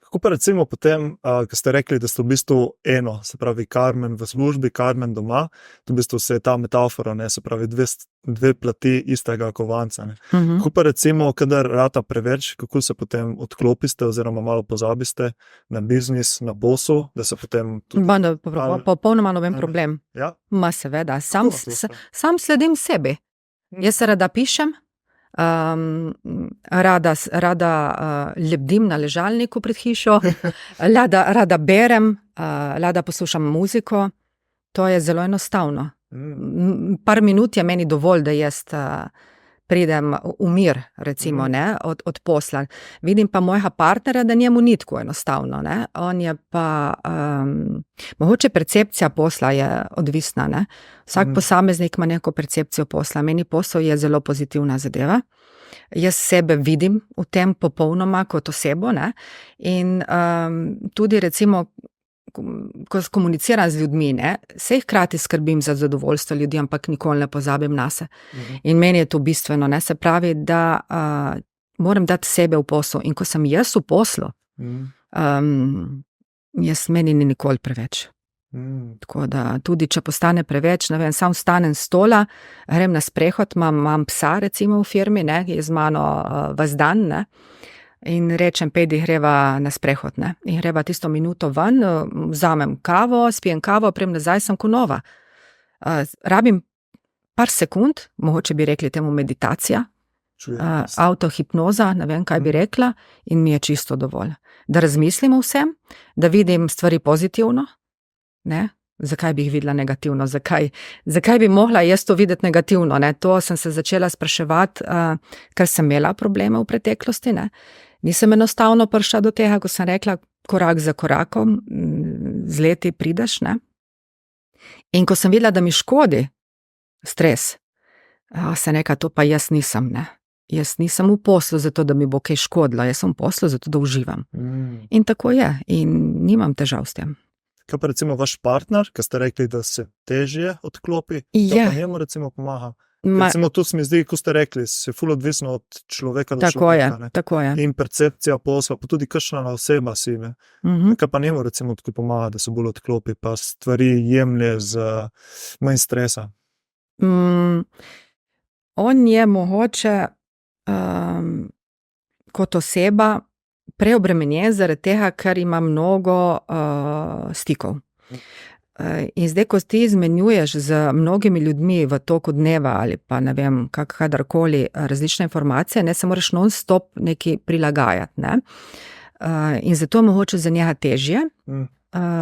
Kako pa recimo potem, ko ste rekli, da ste v bistvu eno, se pravi Karmen v službi, Karmen doma, to v bistvu se je ta metafora, ne, se pravi dve plati istega kovanca, ne. Kako pa recimo, kadar rata preveč, kako se potem odklopiste oziroma malo pozabiste na biznis, na posel, da se potem tudi...
Popolnoma noben problem.
Ja?
Ma seveda, sam sledim sebi. Jaz se rada pišem, rada lebdim na ležalniku pred hišo, rada berem, rada poslušam muziko. To je zelo enostavno. Par minut je meni dovolj, da jaz pridem v mir, recimo, ne, od posla. Vidim pa mojega partnera, da njemu ni tako enostavno, ne. On je pa, mogoče percepcija posla je odvisna, ne. Vsak posameznik ima neko percepcijo posla. Meni posel je zelo pozitivna zadeva. Jaz sebe vidim v tem popolnoma kot osebo, ne. In tudi recimo, ko komuniciram z ljudmi, ne, se hkrati skrbim za zadovoljstvo ljudi, ampak nikoli ne pozabim nase. In meni je to bistveno, ne, se pravi, da moram dati sebe v poslu. In ko sem jaz v poslu, jaz meni ni nikoli preveč. Tako da tudi, če postane preveč, ne vem, sam vstanem s stola, grem na sprehod, imam psa recimo v firmi, ne, ki je z mano ves dan, ne. In rečem, pejdi, greva na sprehod, ne. In greva tisto minuto ven, vzamem kavo, spijem kavo, prem nazaj, sem ko nova. Rabim par sekund, mogoče bi rekli temu meditacija, avtohipnoza, ne vem, kaj bi rekla, in mi je čisto dovolj. Da razmislim o vsem, da vidim stvari pozitivno, ne, zakaj bi jih videla negativno, zakaj bi mogla jaz to videti negativno, ne? To sem se začela spraševati, ker sem imela probleme v preteklosti, ne? Nisem enostavno prišla do tega, ko sem rekla, korak za korakom, z leti prideš, ne? In ko sem videla, da mi škodi stres, sem rekla, to pa jaz nisem, ne? Jaz nisem v poslu zato, da mi bo kaj škodilo, jaz sem v poslu zato, da uživam. In tako je, in nimam težav s tem.
Kaj pa recimo vaš partner, ki ste rekli, da se težje odklopi,
Ja.
to pa njemu recimo pomaga? Recimo tu se mi zdi, ko ste rekli, se ful odvisno od človeka do
Tako je,
človeka, ne?
tako je.
In percepcija posla, pa tudi kakšna oseba si, ne? Kaj pa njemu recimo tako pomaga, da se bolj odklopi, pa stvari jemlje z manj stresa?
On je mogoče kot oseba preobremenjen zaradi tega, ker ima mnogo stikov. In zdaj, ko ti izmenjuješ z mnogimi ljudmi v toku dneva ali pa ne vem, kadarkoli različne informacije, ne, se moraš non-stop nekaj prilagajati, ne. In zato je mogoče za njega težje.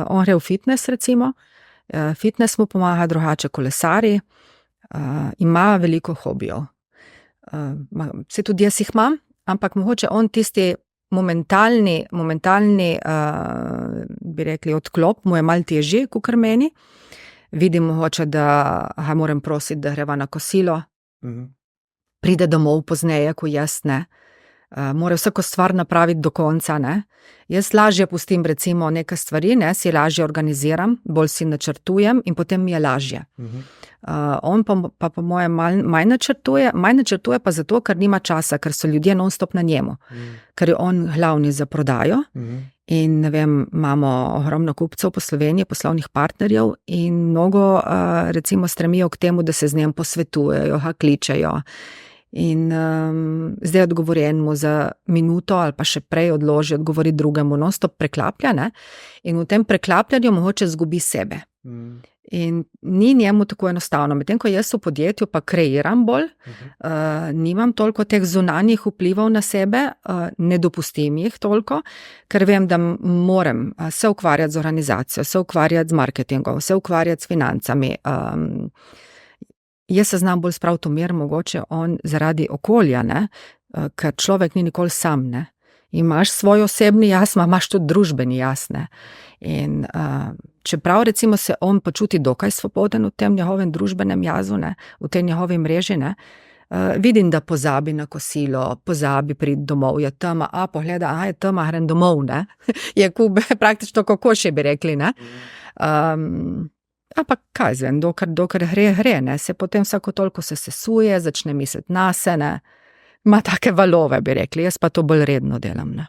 On gre v fitness recimo, fitness mu pomaga, drugače kolesari, ima veliko hobijev. Vse tudi jaz jih imam, ampak mogoče on tisti momentalni, bi rekli, odklop mu je malo težji, kakor meni. Vidim mogoče, da ga moram prositi, da greva na kosilo, pride domov pozneje, ko jaz ne. Mora vsako stvar napraviti do konca, ne. Jaz lažje pustim recimo neke stvari, ne, si lažje organiziram, bolj si načrtujem in potem mi je lažje. On pa po mojem manj načrtuje pa zato, ker nima časa, ker so ljudje non-stop na njemu, ker je on glavni za prodajo. In ne vem, imamo ogromno kupcev po Sloveniji, poslovnih partnerjev in mnogo recimo stremijo k temu, da se z njim posvetujejo, ga kličejo. In zdaj odgovori enemu za minuto ali pa še prej odloži, odgovori drugemu, non-stop preklaplja, ne? In v tem preklapljanju mogoče zgubi sebe. In ni njemu tako enostavno, medtem ko jaz v podjetju pa kreiram bolj, nimam toliko teh zunanjih vplivov na sebe, ne dopustim jih toliko, ker vem, da moram se ukvarjati z organizacijo, se ukvarjati z marketingom, se ukvarjati s financami. Jaz se znam bolj spraviti v mir, mogoče on zaradi okolja, ne, ker človek ni nikoli sam, ne. Imaš svoj osebni jaz, imaš tudi družbeni jaz, ne. In čeprav recimo se on počuti dokaj svoboden v tem njegovem družbenem jazu, ne, v tej njegovi mreži, ne, vidim, da pozabi na kosilo, pozabi priti domov, je tema, pogleda, je tema, grem domov, ne. Je praktično kokoši, bi rekli, ne. Ampak kaj zvem, dokler gre, ne, se potem vsako toliko se sesuje, začne misliti nase, ne, ima take valove, bi rekli, jaz pa to bolj redno delam, ne.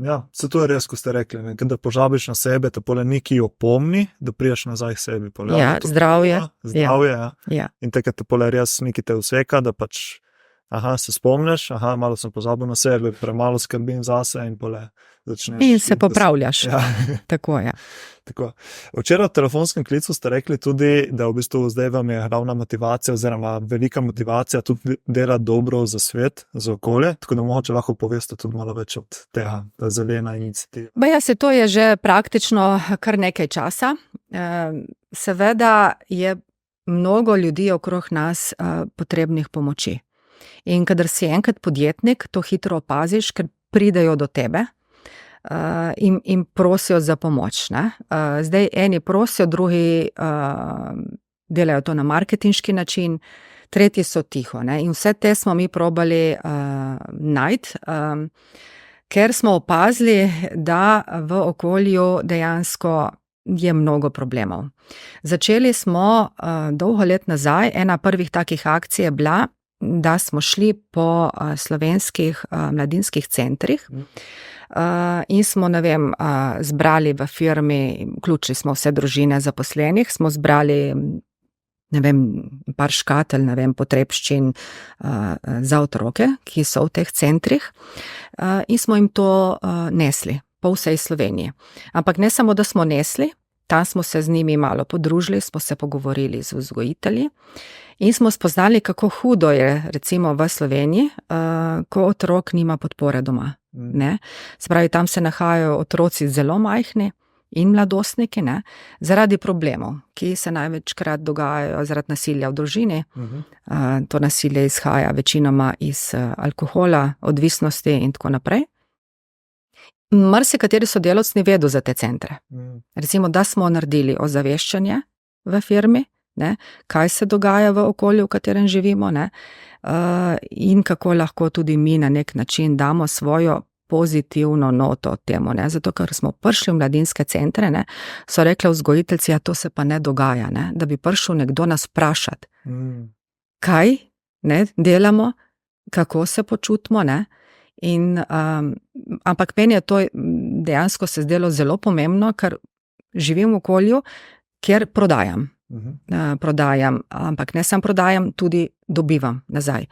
Ja, se to je res, ko ste rekli, ne, da požabiš na sebe, te pole neki opomni, da priješ nazaj k sebi.
Ja, zdravje.
Ja. In takrat te pole res neki te useka, da pač, se spomniš, malo sem pozabil na sebe, premalo skrbim zase in pole začneš.
In se popravljaš. Ja. Tako je.
Tako. Včeraj v telefonskem klicu ste rekli tudi, da v bistvu zdaj vam je glavna motivacija oziroma velika motivacija tudi delati dobro za svet, za okolje, tako da mogoče lahko poveste tudi malo več od tega, da zelena iniciativa.
To je že praktično kar nekaj časa. Seveda je mnogo ljudi okrog nas potrebnih pomoči. In kadar si enkrat podjetnik, to hitro opaziš, ker pridejo do tebe. In prosijo za pomoč, ne. Zdaj eni prosijo, drugi delajo to na marketinški način, tretji so tiho, ne. In vse te smo mi probali najti, ker smo opazili, da v okolju dejansko je mnogo problemov. Začeli smo dolgo let nazaj, ena prvih takih akcij je bila, da smo šli po slovenskih mladinskih centrih, in smo, ne vem, zbrali v firmi, vključili smo vse družine zaposlenih, smo zbrali, ne vem, par škatelj, ne vem, potrebščin za otroke, ki so v teh centrih, in smo jim to nesli po vsej Sloveniji. Ampak ne samo, da smo nesli, tam smo se z njimi malo podružili, smo se pogovorili z vzgojitelji in smo spoznali, kako hudo je recimo v Sloveniji, ko otrok nima podpore doma. Ne? Se pravi, tam se nahajajo otroci zelo majhni in mladostniki, ne, zaradi problemov, ki se največkrat dogajajo zaradi nasilja v družini. To nasilje izhaja večinoma iz alkohola, odvisnosti in tako naprej. Marsikateri sodelavci ne vedo za te centre. Recimo, da smo naredili ozaveščanje v firmi, ne, kaj se dogaja v okolju, v katerem živimo, ne, in kako lahko tudi mi na nek način damo svojo pozitivno noto temu, ne, zato ker smo prišli v mladinske centre, ne, so rekli vzgojiteljci, ja, to se pa ne dogaja, ne, da bi prišel nekdo nas vprašati, kaj, ne, delamo, kako se počutimo, ne. Ampak meni je to dejansko se zdelo zelo pomembno, ker živim v okolju, kjer prodajam. Prodajam, ampak ne samo prodajam, tudi dobivam nazaj.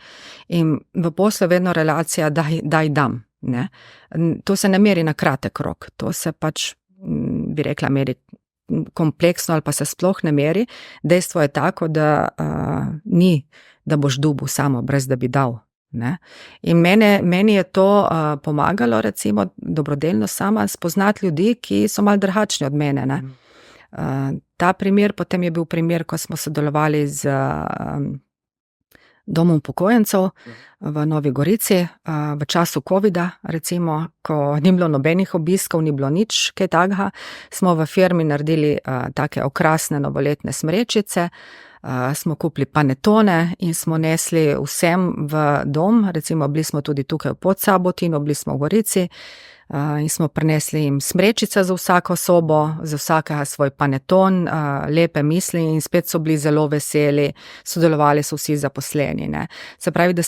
In v poslu je vedno relacija daj dam. Ne? To se ne meri na kratek rok, to se pač, bi rekla, meri kompleksno ali pa se sploh ne meri. Dejstvo je tako, da ni, da boš dobil samo, brez da bi dal. Ne? In meni je to pomagalo, recimo, dobrodelno sama spoznati ljudi, ki so malo drugačni od mene. Ne? Ta primer, potem je bil primer, ko smo sodelovali z domom upokojencev v Novi Gorici, v času covida, recimo, ko ni bilo nobenih obiskov, ni bilo nič kaj takega, smo v firmi naredili take okrasne novoletne smrečice, smo kupili panetone in smo nesli vsem v dom, recimo bili smo tudi tukaj v Podsabotinu, bili smo v Gorici, in smo prinesli jim smrečice za vsako sobo, za vsakega svoj paneton, lepe misli in spet so bili zelo veseli, sodelovali so vsi zaposleni. Ne. Se pravi, da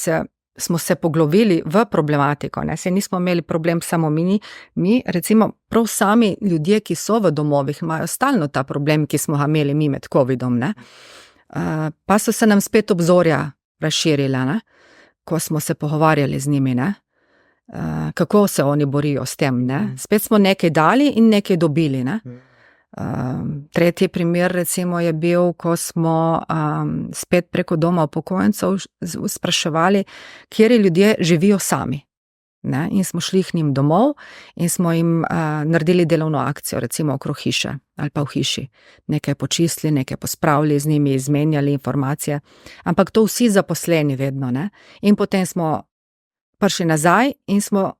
smo se poglobili v problematiko, ne. Se nismo imeli problem samo mi, recimo prav sami ljudje, ki so v domovih, imajo stalno ta problem, ki smo ga imeli mi med covidom, ne. Pa so se nam spet obzorja razširila, ne, ko smo se pogovarjali z njimi, ne. Kako se oni borijo s tem, ne? Spet smo nekaj dali in nekaj dobili, ne? Tretji primer recimo je bil, ko smo spet preko doma upokojencev spraševali, kjeri ljudje živijo sami, ne? In smo šli k njim domov in smo jim naredili delovno akcijo, recimo okrog hiše ali pa v hiši. Nekaj počistili, nekaj pospravili, z njimi izmenjali informacije, ampak to vsi zaposleni vedno, ne? In potem smo prišli nazaj in smo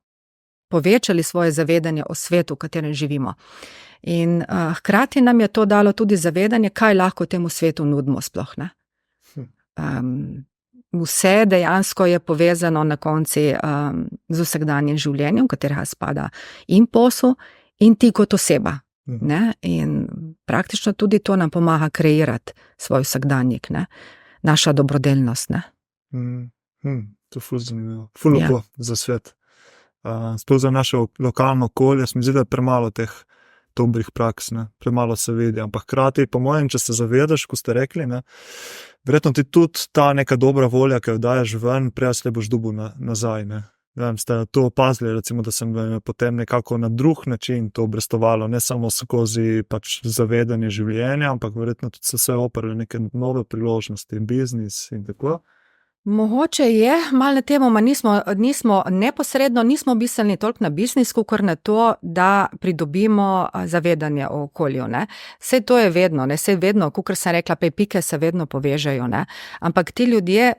povečali svoje zavedanje o svetu, v katerem živimo. In hkrati nam je to dalo tudi zavedanje, kaj lahko temu svetu nudimo sploh, ne. Vse dejansko je povezano na konci z vsakdanjim življenjem, v katerega spada in posel in ti kot oseba, ne. In praktično tudi to nam pomaga kreirati svoj vsakdanjik, ne. Naša dobrodelnost, ne.
To je ful zanimivo, ful lepo za svet. Sploh za naše lokalno okolje, se mi zdi, da je premalo teh dobrih praks, ne, premalo se vidi, ampak hkrati, po mojem, če se zavedaš, ko ste rekli, ne, verjetno ti tudi ta neka dobra volja, ki jo daješ ven, prej se boš dobil nazaj, ne. Vem, ste to opazili, recimo, da sem potem nekako na drug način to obrestovalo, ne samo skozi pač zavedanje življenja, ampak verjetno tudi se vse oprli neke nove priložnosti, biznis in tako.
Mogoče je, malo na temo, nismo neposredno, nismo mislili toliko na biznis, kakor na to, da pridobimo zavedanje o okolju, ne. Saj to je vedno, ne, saj vedno, kakor sem rekla, pike se vedno povežejo, ne. Ampak ti ljudje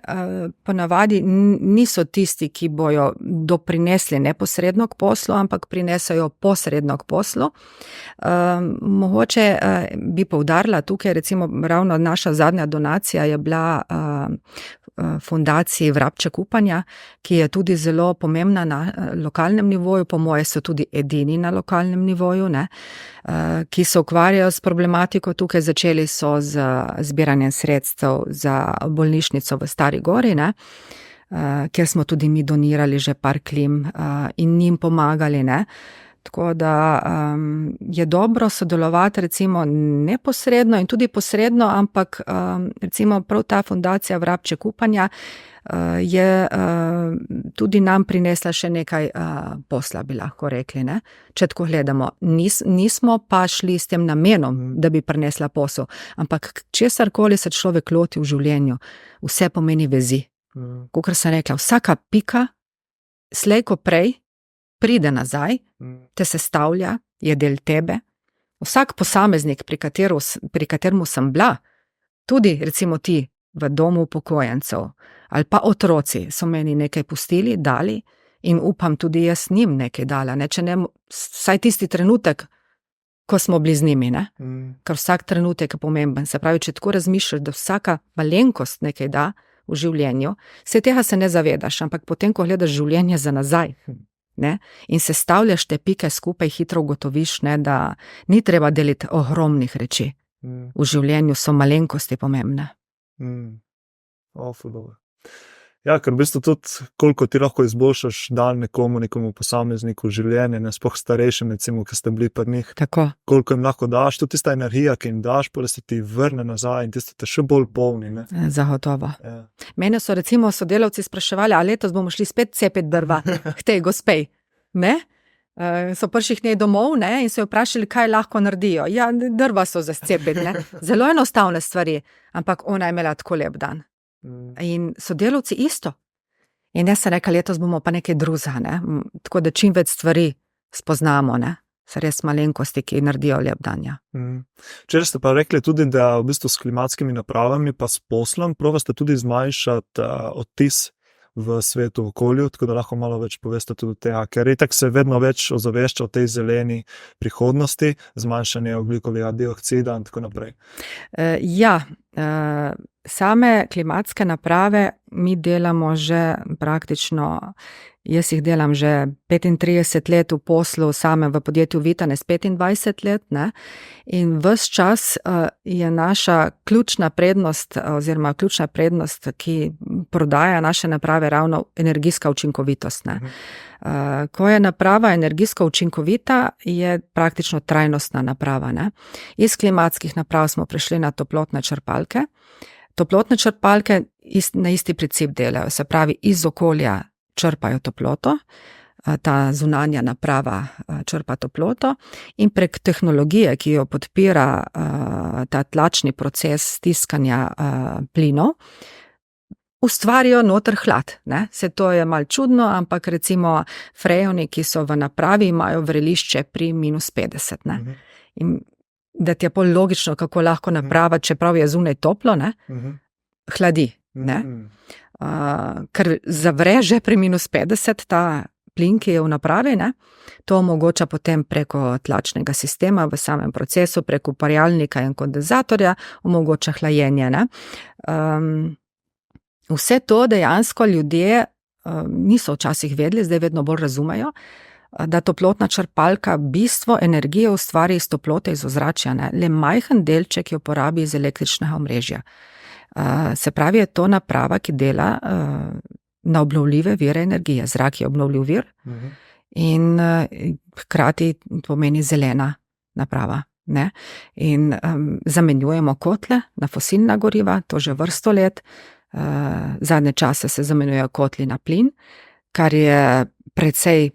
ponavadi niso tisti, ki bojo doprinesli neposredno k poslu, ampak prinesajo posredno k poslu. Mogoče bi poudarila tukaj, recimo ravno naša zadnja donacija je bila fundaciji Vrabček upanja, ki je tudi zelo pomembna na lokalnem nivoju, po moje so tudi edini na lokalnem nivoju, ne, ki se ukvarjajo s problematiko. Tukaj začeli so z zbiranjem sredstev za bolnišnico v Stari Gori, ne, kjer smo tudi mi donirali že par klim in njim pomagali, ne. Tako da je dobro sodelovati recimo neposredno in tudi posredno, ampak recimo prav ta fundacija Vrabček upanja je tudi nam prinesla še nekaj posla, bi lahko rekli, ne. Če tako gledamo, nismo pa šli s tem namenom, da bi prinesla posel, ampak česarkoli se človek loti v življenju, vse pomeni vezi. Kakor sem rekla, vsaka pika slej ko prej pride nazaj, te sestavlja, je del tebe Vsak posameznik, pri kateremu sem bila, tudi recimo ti v domu upokojencev ali pa otroci, so meni nekaj pustili, dali in upam tudi jaz njim nekaj dala, ne, če ne, vsaj tisti trenutek, ko smo bili z njimi, ne, ker vsak trenutek je pomemben, se pravi, če tako razmišljaš, da vsaka malenkost nekaj da v življenju, tega se ne zavedaš, ampak potem, ko gledaš življenje za nazaj, ne, in sestavljaš te pike skupaj, hitro ugotoviš, ne, da ni treba deliti ogromnih reči. V življenju so malenkosti pomembne.
Dobro. Ja, ker v bistvu tudi, koliko ti lahko izboljšaš dan nekomu posamezniku življenje, ne, sploh starejšim, recimo, ki ste bili pri njih.
Tako.
Koliko jim lahko daš, tudi tista energija, ki jim daš, pa da se ti vrne nazaj in tisto te še bolj polni, ne.
Zagotovo.
Ja.
Mene so recimo sodelavci spraševali, a letos bomo šli spet cepiti drva k tej gospej, ne? So prišli k njej domov, ne, in so jo vprašali, kaj lahko naredijo. Ja, drva so za scepiti, ne. Zelo enostavne stvari, ampak ona je imela tako lep dan. In sodelavci isto. In jaz sem rekla, letos bomo pa nekaj drugega, ne. Tako da čim več stvari spoznamo, ne. So res malenkosti, ki naredijo lep dan, ja.
Včeraj ste pa rekli tudi, da v bistvu s klimatskimi napravami pa s poslom probate tudi zmanjšati odtis v svetu, v okolju, tako da lahko malo več poveste tudi tega, ker itak se vedno več ozavešča o tej zeleni prihodnosti, zmanjšanje ogljikovega dioksida in tako naprej.
Same klimatske naprave mi delamo že praktično, jaz jih delam že 35 let v poslu, same v podjetju Vitanes 25 let, ne, in ves čas je naša ključna prednost, oziroma ključna prednost, ki prodaja naše naprave, ravno energijska učinkovitost, ne. Ko je naprava energijsko učinkovita, je praktično trajnostna naprava, ne. Iz klimatskih naprav smo prišli na toplotne črpalke. Toplotne črpalke na isti princip delajo, se pravi, iz okolja črpajo toploto, ta zunanja naprava črpa toploto in prek tehnologije, ki jo podpira ta tlačni proces stiskanja plinov, ustvarijo noter hlad, ne. Saj to je malo čudno, ampak recimo freoni, ki so v napravi, imajo vrelišče pri -50, ne. In da ti je pol logično, kako lahko naprava, čeprav je zunaj toplo, ne, hladi, ne. Ker zavre že pri -50 ta plin, ki je v napravi, ne, to omogoča potem preko tlačnega sistema v samem procesu, preko uparjalnika in kondenzatorja, omogoča hlajenje, ne. Vse to dejansko ljudje niso včasih vedeli, zdaj vedno bolj razumejo, da toplotna črpalka bistvo energije ustvari iz toplote iz ozračja, ne, le majhen delček jo porabi iz električnega omrežja. Se pravi, je to naprava, ki dela na obnovljive vire energije. Zrak je obnovljiv vir in hkrati pomeni zelena naprava, ne. In zamenjujemo kotle na fosilna goriva, to že vrsto let. Zadnje čase se zamenjujejo kotli na plin, kar je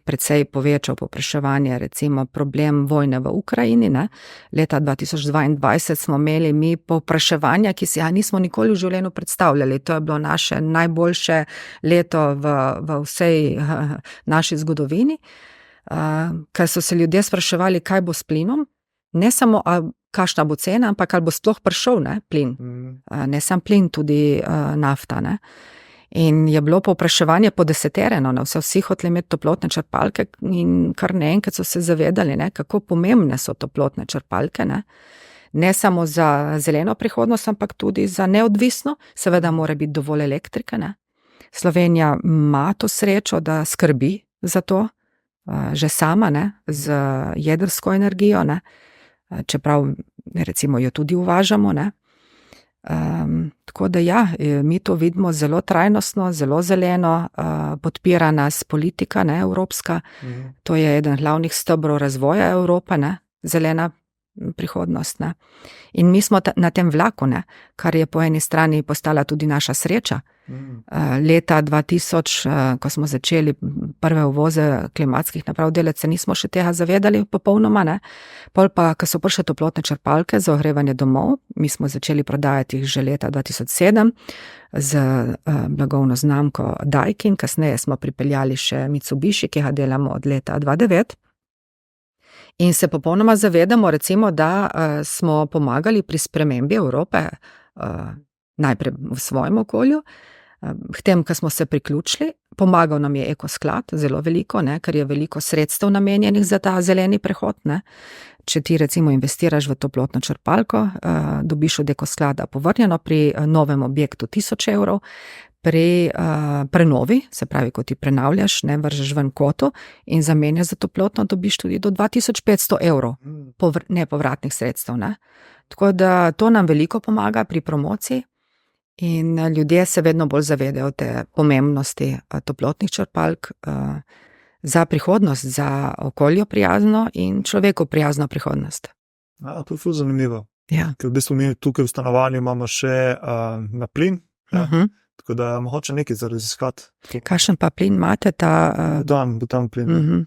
precej povečal povpraševanje, recimo problem vojne v Ukrajini, ne. Leta 2022 smo imeli mi povpraševanja, ki si ga nismo nikoli v življenju predstavljali. To je bilo naše najboljše leto v vsej naši zgodovini, ker so se ljudje spraševali, kaj bo s plinom, ne samo kakšna bo cena, ampak ali bo sploh prišel, ne, plin. Ne sam plin, tudi nafta, ne. In je bilo povpraševanje podesetereno, ne, vsi hoteli imeti toplotne črpalke in kar naenkrat so se zavedali, ne, kako pomembne so toplotne črpalke, ne. Ne samo za zeleno prihodnost, ampak tudi za neodvisno, seveda mora biti dovolj elektrike, ne. Slovenija ima to srečo, da skrbi za to, že sama, ne, z jedrsko energijo, ne, čeprav recimo jo tudi uvažamo, ne. Tako da ja, mi to vidimo zelo trajnostno, zelo zeleno, podpira nas politika, ne, evropska, to je eden glavnih stebrov razvoja Evrope, ne, zelena prihodnost, ne. In mi smo na tem vlaku, ne, kar je po eni strani postala tudi naša sreča. Leta 2000, ko smo začeli prve uvoze klimatskih naprav delati, se nismo še tega zavedali popolnoma, ne. Pol pa, ko so prišle toplotne črpalke za ogrevanje domov, mi smo začeli prodajati jih že leta 2007 z blagovno znamko Daikin, kasneje smo pripeljali še Mitsubishi, ki ga delamo od leta 2009. In se popolnoma zavedamo, recimo, da smo pomagali pri spremembi Evrope, najprej v svojem okolju, k tem, ko smo se priključili. Pomagal nam je ekosklad, zelo veliko, ne, ker je veliko sredstev namenjenih za ta zeleni prehod. Ne. Če ti recimo investiraš v toplotno črpalko, dobiš od ekosklada povrnjeno, pri novem objektu 1000 evrov, pri prenovi, se pravi, ko ti prenavljaš, ne, vržeš ven kvoto in zamenjaš za toplotno, dobiš tudi do 2500 evrov nepovratnih sredstev. Ne. Tako da to nam veliko pomaga pri promociji. In ljudje se vedno bolj zavedajo te pomembnosti toplotnih črpalk za prihodnost, za okolju prijazno in človeku prijazno prihodnost.
To je ful zanimivo.
Ja.
Ker v bistvu mi tukaj v stanovanju imamo še na plin, tako da mogoče nekaj za raziskati.
Kakšen pa plin imate?
Butan plin.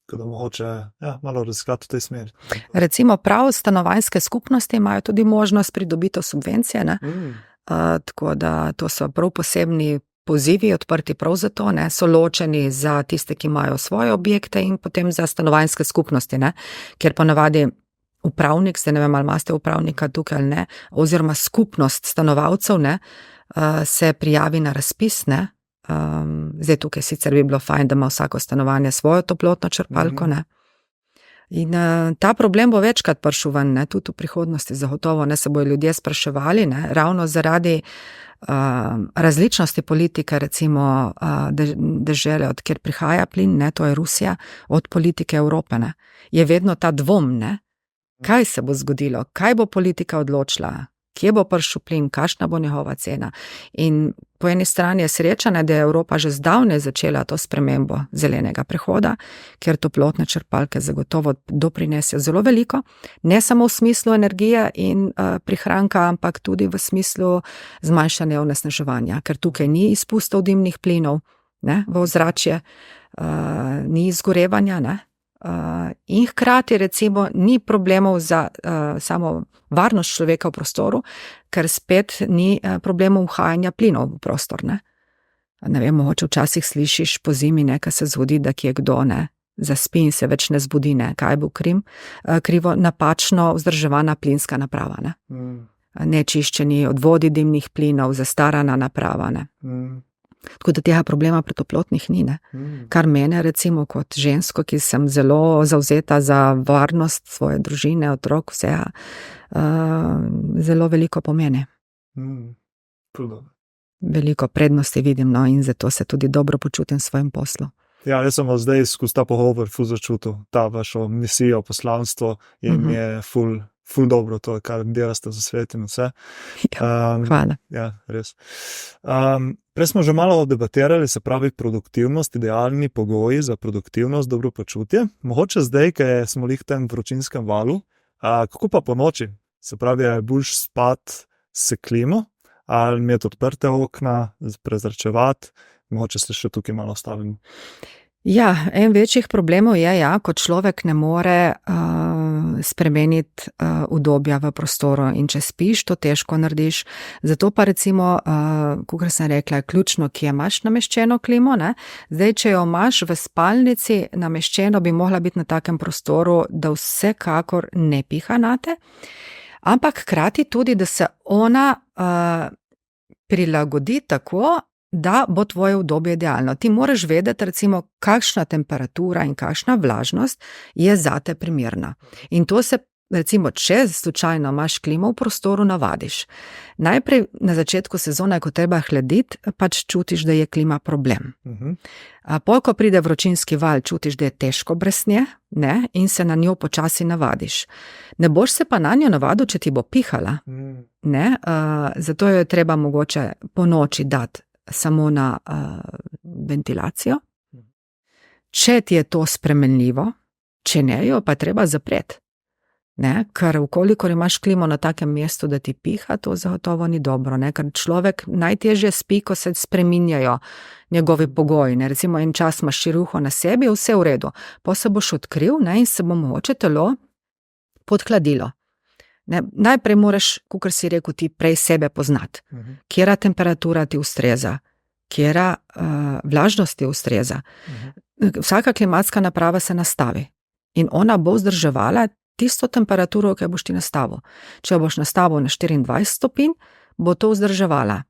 Tako da mogoče malo raziskati v tej smeri.
Recimo prav stanovanjske skupnosti imajo tudi možnost pridobiti subvencije, ne? Tako da to so prav posebni pozivi, odprti prav za to, ne, so ločeni za tiste, ki imajo svoje objekte in potem za stanovanjske skupnosti, ne, ker ponavadi upravnik, zdaj ne vem, ali imate upravnika tukaj ali ne, oziroma skupnost stanovalcev, ne, se prijavi na razpis, ne, zdaj tukaj sicer bi bilo fajn, da ima vsako stanovanje svojo toplotno črpalko, ne. In ta problem bo večkrat prišel ven, ne, tudi v prihodnosti zagotovo, ne, se bojo ljudje spraševali, ne, ravno zaradi različnosti politike, recimo dežele, od kjer prihaja plin, ne, to je Rusija, od politike Evrope, ne, je vedno ta dvom, ne, kaj se bo zgodilo, kaj bo politika odločila, kje bo prišel plin, kakšna bo njegova cena. In po eni strani je sreča, da je Evropa že zdavnaj začela to spremembo zelenega prehoda, ker toplotne črpalke zagotovo doprinesejo zelo veliko, ne samo v smislu energije in prihranka, ampak tudi v smislu zmanjšanja onesnaževanja, ker tukaj ni izpustov dimnih plinov, ne, v ozračje, ni izgorevanja, ne. In hkrati recimo ni problemov za samo varnost človeka v prostoru, ker spet ni problemov uhajanja plinov v prostor, ne. Ne vem, mogoče včasih slišiš po zimi, ne, ko se zgodi, da kje kdo, ne, zaspi in se več ne zbudi, ne, kaj bo krivo, napačno vzdrževana plinska naprava, ne. Nečiščeni odvodi dimnih plinov, zastarana naprava, ne. Tako da tega problema pri toplotnih ni, ne. Kar mene recimo kot žensko, ki sem zelo zavzeta za varnost svoje družine, otrok, vsega, zelo veliko pomeni. Veliko prednosti vidim, no, in zato se tudi dobro počutim v svojem poslu.
Ja, jaz sem zdaj skozi ta pogovor ful začutil, ta vašo misijo, poslanstvo in mi je ful dobro to, kar delate za svet in vse.
Hvala.
Ja, res. Prej smo že malo debatirali, se pravi produktivnost, idealni pogoji za produktivnost, dobro počutje. Mogoče zdaj, ko smo v tem vročinskem valu, kako pa po noči? Se pravi, je boljš spati s klimo, ali imeti odprte okna, prezračevati, mogoče se še tukaj malo stavimo.
Ja, en večjih problemov je, ko človek ne more spremeniti udobja v prostoru in če spiš, to težko narediš. Zato pa recimo, kakor sem rekla, je ključno, kje imaš nameščeno klimo, ne? Zdaj, če jo imaš v spalnici nameščeno, bi mogla biti na takem prostoru, da vsekakor ne piha nate, ampak hkrati tudi, da se ona prilagodi tako, da bo tvoje udobje idealno. Ti moraš vedeti, recimo, kakšna temperatura in kakšna vlažnost je zate primerna. In to se, recimo, če slučajno imaš klimo v prostoru, navadiš. Najprej na začetku sezone, ko treba hladiti, pač čutiš, da je klima problem. Pol, ko pride vročinski val, čutiš, da je težko brez nje, ne, in se na njo počasi navadiš. Ne boš se pa na njo navadil, če ti bo pihala. Ne, zato jo je treba mogoče po noči dati samo na ventilacijo. Če ti je to spremenljivo, če ne, jo pa treba zapreti. Ne, ker vkolikor imaš klimo na takem mestu, da ti piha, to zagotovo ni dobro, ne, ker človek najtežje spi, ko se spreminjajo njegovi pogoji, ne, recimo en čas imaš širuho na sebi, vse v redu, pa se boš odkril, ne, in se bo mogoče telo podhladilo. Ne, najprej moraš, kakor si rekel, ti prej sebe poznati, kjera temperatura ti ustreza, kjera vlažnost ti ustreza. Vsaka klimatska naprava se nastavi. in ona bo vzdrževala tisto temperaturo, ki boš ti nastavil. Če boš nastavil na 24 stopinj, bo to vzdrževala.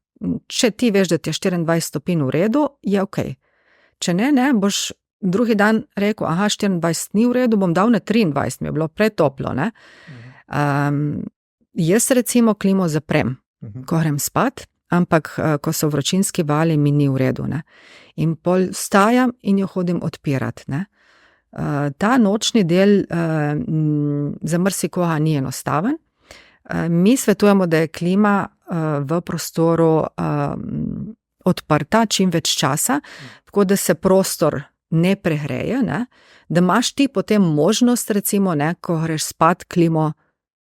Če ti veš, da ti je 24 stopinj v redu, je ok. Če ne, boš drugi dan rekel, 24 ni v redu, bom dal na 23, mi je bilo pretoplo, ne. Jaz recimo klimo zaprem, ko grem spat, ampak ko so vročinski vali, mi ni v redu, ne. In pol vstajam in jo hodim odpirat, ne. Ta nočni del za marsikoga ni enostaven. Mi svetujemo, da je klima v prostoru odprta čim več časa, tako da se prostor ne prehreje, ne, da imaš ti potem možnost, recimo, ne, ko greš spat, klimo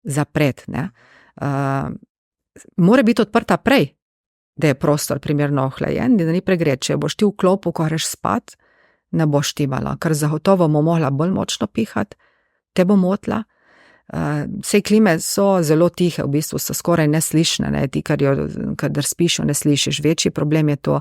zapret, ne. Mora biti odprta prej, da je prostor primerno ohlajen, da ni pregret. Če boš ti v klopu, ko greš spat, ne boš štimala, ker zagotovo bo mogla bolj močno pihati, te bo motila. Vse klime so zelo tihe, v bistvu so skoraj neslišne, ne, ti, kadar spiš, ne slišiš. Večji problem je to,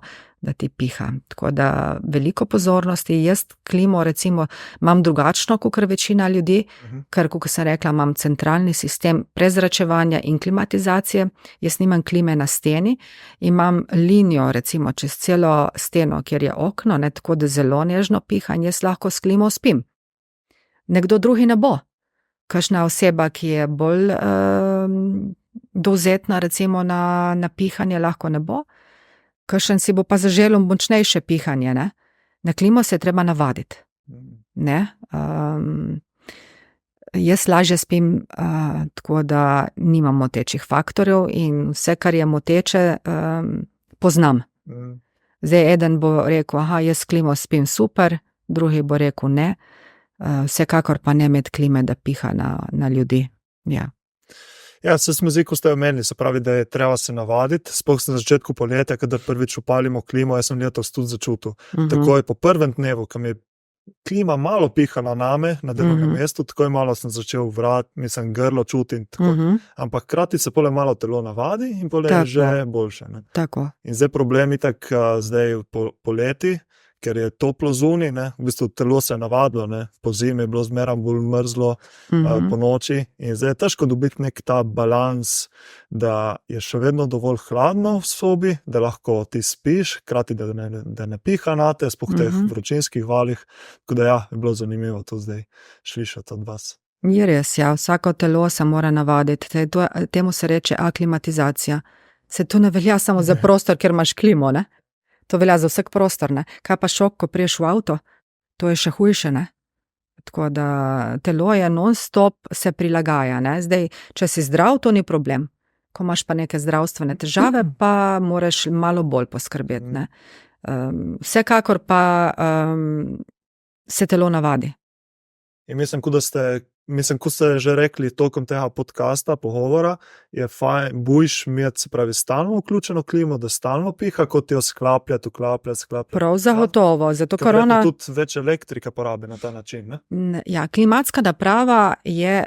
da ti piha. Tako da veliko pozornosti. Jaz klimo recimo imam drugačno, kakor večina ljudi, ker, kot sem rekla, imam centralni sistem prezračevanja in klimatizacije. Jaz nimam klime na steni, imam linijo recimo čez celo steno, kjer je okno, ne, tako da zelo nežno piha in jaz lahko s klimo spim. Nekdo drugi ne bo. Kakšna oseba, ki je bolj dovzetna recimo na pihanje, lahko ne bo. Kakšen si bo pa zaželel močnejše pihanje, ne. Na klimo se je treba navaditi, ne. Jaz lažje spim, tako da nimam motečih faktorjev in vse, kar je moteče, poznam. Zdaj eden bo rekel, jaz klimo spim super, drugi bo rekel ne. Vsekakor pa ne imeti klime, da piha na ljudi. Ja,
se smo zdaj, ko ste omenili, se pravi, da je treba se navaditi. Sploh na začetku poletja, kadar prvič upalimo klimo, jaz sem letos tudi začutil. Takoj po prvem dnevu, ko mi je klima malo pihala name na delovnem mestu, takoj malo sem začel grlo čutim. Ampak hkrati se pole malo telo navadi in pole je že boljše. Ne?
Tako.
In zdaj problem je tak zdaj poleti, ker je toplo zunaj, ne, v bistvu telo se je navadilo, ne, po zimi je bilo zmeraj bolj mrzlo, po noči in zdaj je težko dobiti nek ta balans, da je še vedno dovolj hladno v sobi, da lahko ti spiš, hkrati da ne piha nate, sploh teh vročinskih valih, tako da je bilo zanimivo to zdaj slišati od vas.
Je res, vsako telo se mora navaditi, temu se reče aklimatizacija. Se to ne velja samo za prostor, kjer imaš klimo, ne? To velja za vsak prostor, ne. Kaj pa šok, ko priješ v avto? To je še hujše, ne. Tako da telo je non-stop se prilagaja, ne. Zdaj, če si zdrav, to ni problem. Ko imaš pa neke zdravstvene težave, pa moraš malo bolj poskrbeti, ne. Vsekakor pa se telo navadi.
In mislim, ko ste že rekli tokom tega podcasta, pogovora, je fajn, bojiš imeti, se pravi, stalno vključeno klimo, da stalno piha, kot jo sklapljati.
Prav zagotovo, zato ker ona...
tudi več elektrike porabi na ta način, ne?
Ja, klimatska naprava je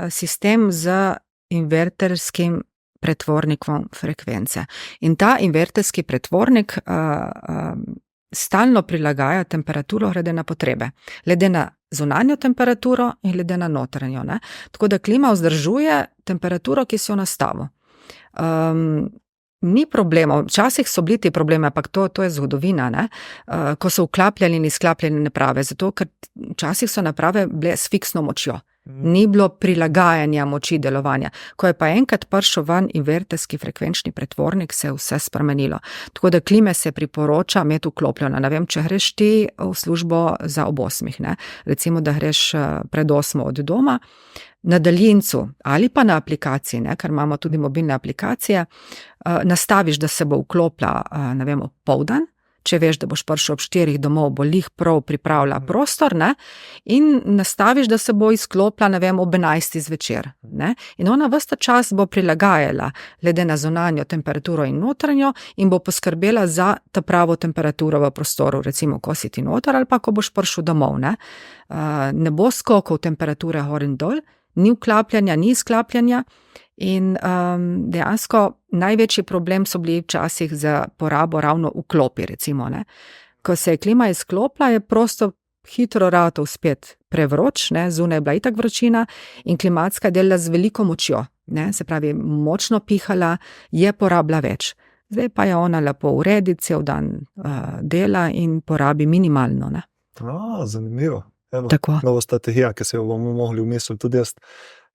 sistem z inverterskim pretvornikom frekvence. In ta inverterski pretvornik stalno prilagaja temperaturo glede na potrebe. Glede na zunanjo temperaturo in glede na notranjo, ne. Tako da klima vzdržuje temperaturo, ki si jo nastavil. Ni problemov, včasih so bili ti problemi, ampak to je zgodovina, ne. Ko so vklapljali in izklapljali naprave, zato ker včasih so naprave bile s fiksno močjo. Ni bilo prilagajanja moči delovanja. Ko je pa enkrat prišel ven inverterski frekvenčni pretvornik, se je vse spremenilo. Tako da klime se priporoča imeti vklopljeno. Ne vem, če greš ti v službo za ob 8, ne. Recimo, da greš pred 8 od doma, na daljincu ali pa na aplikaciji, ne, ker imamo tudi mobilne aplikacije, nastaviš, da se bo vklopila, ne vem, opoldan. Če veš, da boš prišel ob 4 domov, bo lih prav pripravlja prostor, ne, in nastaviš, da se bo izklopila, ne vem, ob 11 zvečer, ne, in ona ves ta čas bo prilagajala glede na zunanjo temperaturo in notranjo in bo poskrbela za ta pravo temperaturo v prostoru, recimo, ko si ti noter ali pa, ko boš prišel domov, ne. Ne bo skokov temperature gor in dol, ni vklapljanja, ni izklapljanja. In dejansko največji problem so bili včasih za porabo ravno vklopi, recimo, ne. Ko se je klima izklopila, je prosto hitro ratal spet prevroč, ne, zunaj je bila itak vročina in klimatska dela z veliko močjo, ne, se pravi, močno pihala, je porabila več. Zdaj pa je ona lepo uredi, cel dan dela in porabi minimalno, ne.
Zanimivo. Evo,
Tako.
nova strategija, ki se jo bomo mogli vmisliti tudi jaz.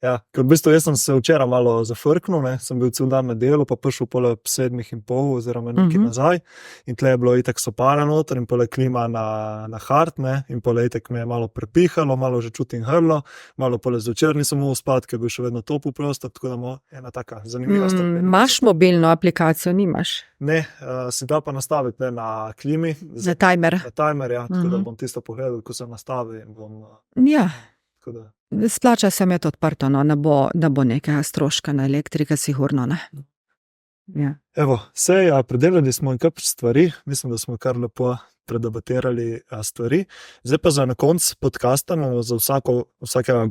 Ja, ker v bistvu jaz sem se včeraj malo zafrknil, ne, sem bil cel dan na delu, pa prišel pole 7:30 oziroma nekaj nazaj in tle je bilo itak sopara noter in pole klima na hard, ne, in pole itak me je malo prepihalo, malo že čutim grlo, malo pole zvečer nisem mogel spati, ker je bil še vedno topel prostor, tako da ena taka zanimiva stvar.
Imaš mobilno aplikacijo, nimaš?
Ne, si da pa nastaviti ne, na klimi.
Za timer.
Na timer, ja, tako da bom tisto pogledal, ko se nastavi in bom...
Ja.
Tako da...
Splača se imeti odprto, no, ne bo nekega stroška na elektrika, sigurno, ne. Ja.
Evo, predelali smo in kar stvari, mislim, da smo kar lepo predebatirali stvari. Zdaj pa za na konc podcasta imamo za vsakega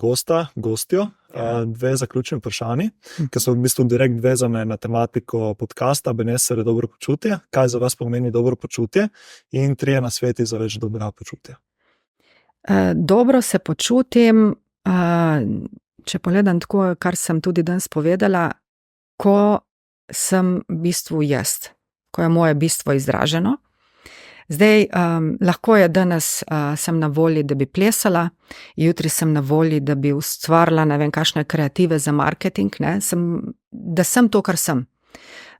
gostjo, dve zaključne vprašanji, ki so v bistvu direkt vezane na tematiko podcasta BNSR dobro počutje, kaj za vas pomeni dobro počutje in 3 nasveti za več dobrega počutja.
Dobro se počutim, če pogledam tako, kar sem tudi danes povedala, ko sem v bistvu jaz, ko je moje bistvo izraženo. Zdaj, lahko je danes sem na volji, da bi plesala, jutri sem na volji, da bi ustvarila ne vem kakšne kreative za marketing, ne, da sem to, kar sem.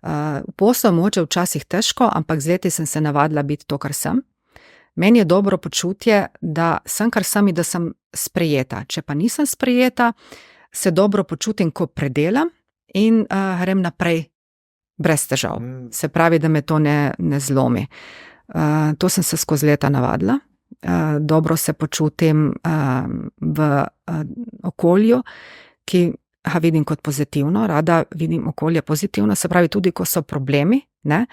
V poslu mogoče včasih težko, ampak z leti sem se navadila biti to, kar sem. Meni je dobro počutje, da sem, kar sem in da sem sprejeta. Če pa nisem sprejeta, se dobro počutim, ko predelam in grem naprej brez težav. Se pravi, da me to ne zlomi. To sem se skozi leta navadila. Dobro se počutim v okolju, ki ga vidim kot pozitivno, rada vidim okolje pozitivno, se pravi tudi, ko so problemi, ne,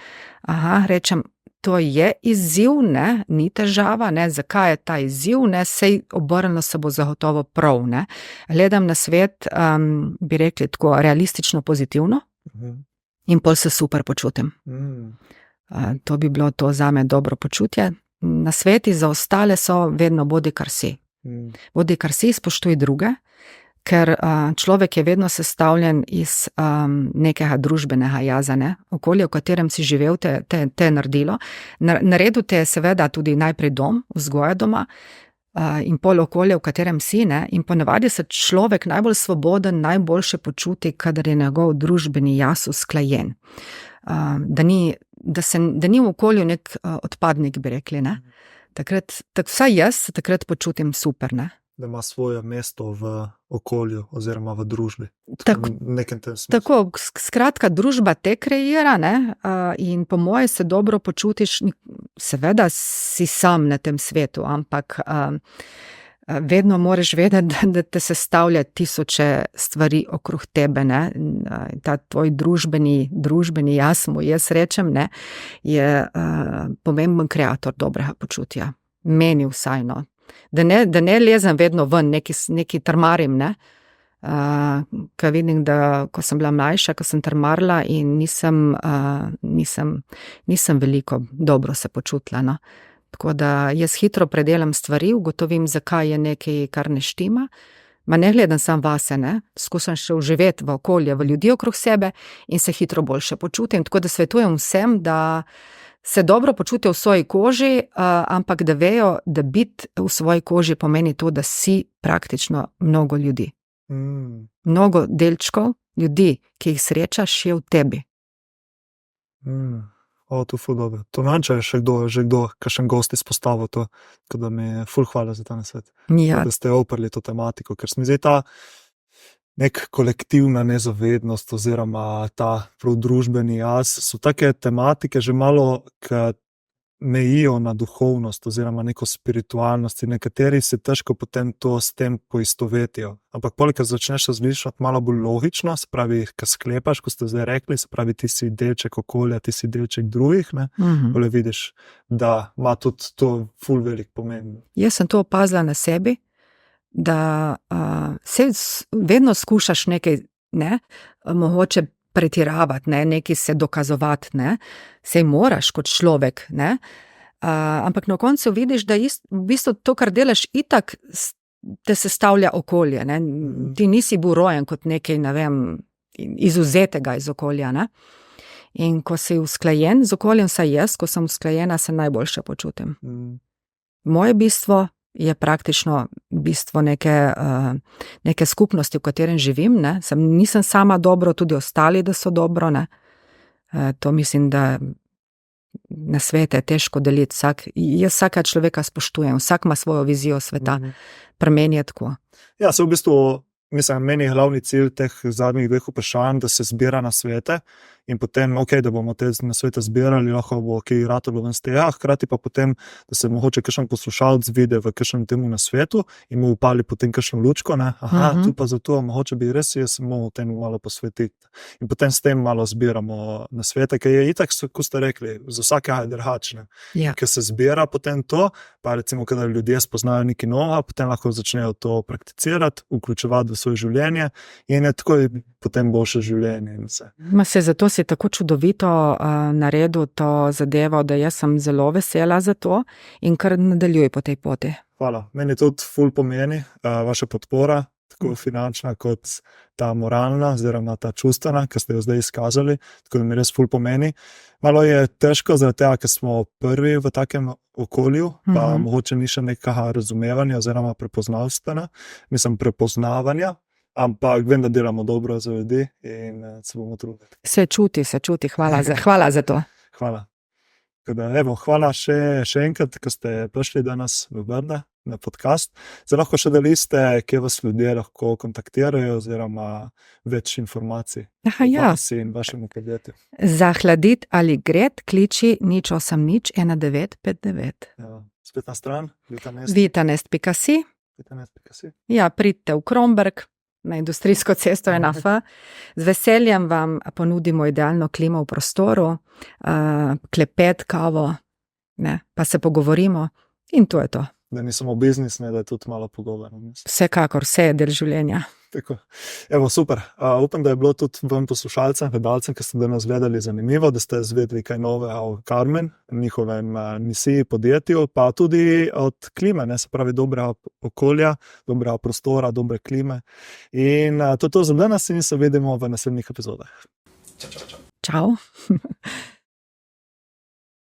rečem, to je izziv, ne, ni težava, ne, zakaj je ta izziv, ne, sej obrnilo se bo zagotovo prav, ne. Gledam na svet, bi rekli tako, realistično pozitivno in pol se super počutim. To bi bilo to zame dobro počutje. Nasveti za ostale so vedno bodi kar si. Bodi kar si, spoštuj druge, ker človek je vedno sestavljen iz nekega družbenega jaza, ne? Okolje, v katerem si živel, te je naredilo. Naredil te je seveda tudi najprej dom, vzgoja doma, in pol okolje, v katerem si, ne? In ponavadi se človek najbolj svoboden, najboljše počuti, kadar je njegov družbeni jaz usklajen. Da ni v okolju nek odpadnik, bi rekli, ne? Vsaj jaz se takrat počutim super, ne?
Da ima svoje mesto v okolju oziroma v družbi.
Tako, skratka, družba te kreira, ne, in po moje se dobro počutiš, seveda si sam na tem svetu, ampak vedno moraš vedeti, da te sestavlja tisoče stvari okrog tebe, ne, ta tvoj družbeni jaz, jaz rečem, ne, je pomemben kreator dobrega počutja. Meni vsaj, no. Da ne lezem vedno ven, neki trmarim, ne. Ko vidim, da ko sem bila mlajša, ko sem trmarila in nisem veliko dobro se počutila, no. Tako da jaz hitro predelam stvari, ugotovim, zakaj je nekaj, kar ne štima. Ma ne gledam sam vase, ne. Skušam še uživeti v okolje, v ljudi okrog sebe in se hitro boljše počutim. Tako da svetujem vsem, da se dobro počutijo v svoji koži, ampak da vejo, da biti v svoji koži pomeni to, da si praktično mnogo ljudi. Mnogo delčkov ljudi, ki jih srečaš, je v tebi.
To ful dobro. To manjče je že kdo, kakšen gost izpostavil to, tako da mi je ful hvala za ta nasvet.
Ja.
Da ste oprli to tematiko, ker se mi zdi ta nek kolektivna nezavednost oziroma ta družbeni jaz, so take tematike že malo, ki mejijo na duhovnost oziroma neko spiritualnost in nekateri se težko potem to s tem poistovetijo. Ampak poleg, začneš razmišljati malo bolj logično, se pravi, ko sklepaš, ko ste zdaj rekli, se pravi, ti si delček okolja, ti si delček drugih, ne, poleg vidiš, da ima tudi to ful velik pomen.
Jaz sem to opazila na sebi, da se vedno skušaš nekaj, ne, mogoče pretiravati, ne, nekaj se dokazovati, ne, sej moraš kot človek, ne, ampak na koncu vidiš, da v bistvu to, kar delaš, itak te sestavlja okolje. Ne? Ti nisi bil rojen kot nekaj, ne vem, izuzetega iz okolja. Ne? In ko si usklajen z okoljem, saj jaz, ko sem usklajena, se najboljše počutim. Moje bistvo je praktično bistvo neke skupnosti, v katerem živim. Ne? Nisem sama dobro, tudi ostali, da so dobro. Ne? To mislim, da na svete je težko deliti. Jaz vsaka človeka spoštujem, vsak ima svojo vizijo sveta. Pri meni je tako.
Ja, se v bistvu, mislim, meni je glavni cilj teh zadnjih 2 vprašanj, da se zbira na svete in potem, da bomo te na svete zbirali, lahko bo kaj ratalo ven z tega, hkrati pa potem, da se mogoče kakšen poslušalec vide v kakšnem temu na svetu in mu upali potem kakšno lučko, ne? Tu pa zato, mogoče bi res jaz mogel temu malo posvetiti. In potem s tem malo zbiramo na svete, ker je itak, ko ste rekli, za vsake drugačne.
Ja.
Ker se zbira potem to, pa recimo, kada ljudje spoznajo nekaj novega, potem lahko začnejo to prakticirati, vključevati v svoje življenje in je tako potem boljše življenje in vse.
Zato si tako čudovito naredil to zadevo, da jaz sem zelo vesela za to in kar nadaljuj po tej poti.
Hvala. Meni tudi ful pomeni vaša podpora, tako finančna kot ta moralna, oziroma ta čustvena, ki ste jo zdaj izkazali, tako da mi res ful pomeni. Malo je težko zaradi tega, ker smo prvi v takem okolju, pa mogoče ni še nekega razumevanja oziroma prepoznavanja, ampak vem, da delamo dobro za ljudi in se bomo trudili.
Se čuti. Hvala za to.
Hvala. Hvala še enkrat, ko ste prišli danes v Brda na podcast. Zdaj lahko še deliste, kje vas ljudje lahko kontaktirajo oziroma več informacij o vas in vašemu podjetju.
Za hladit ali gret kliči 080 1959.
Ja, spletna stran
vitanest.si. Ja, pridite v Kromberk na industrijsko cesto 1F. Z veseljem vam ponudimo idealno klimo v prostoru, klepet, kavo, ne, pa se pogovorimo in to je to.
Da ni samo biznis, ne, da je tudi malo pogovorno.
Vsekakor, vse je del življenja.
Tako. Super. Upam, da je bilo tudi vam poslušalcem, gledalcem, ki ste danes gledali, zanimivo, da ste izvedeli kaj novega o Karmen, njihovem misiji, podjetju, pa tudi od klime, ne, se pravi dobrega okolja, dobrega prostora, dobre klime. In to je to za danes in se vidimo v naslednjih epizodah. Čau.
Čau.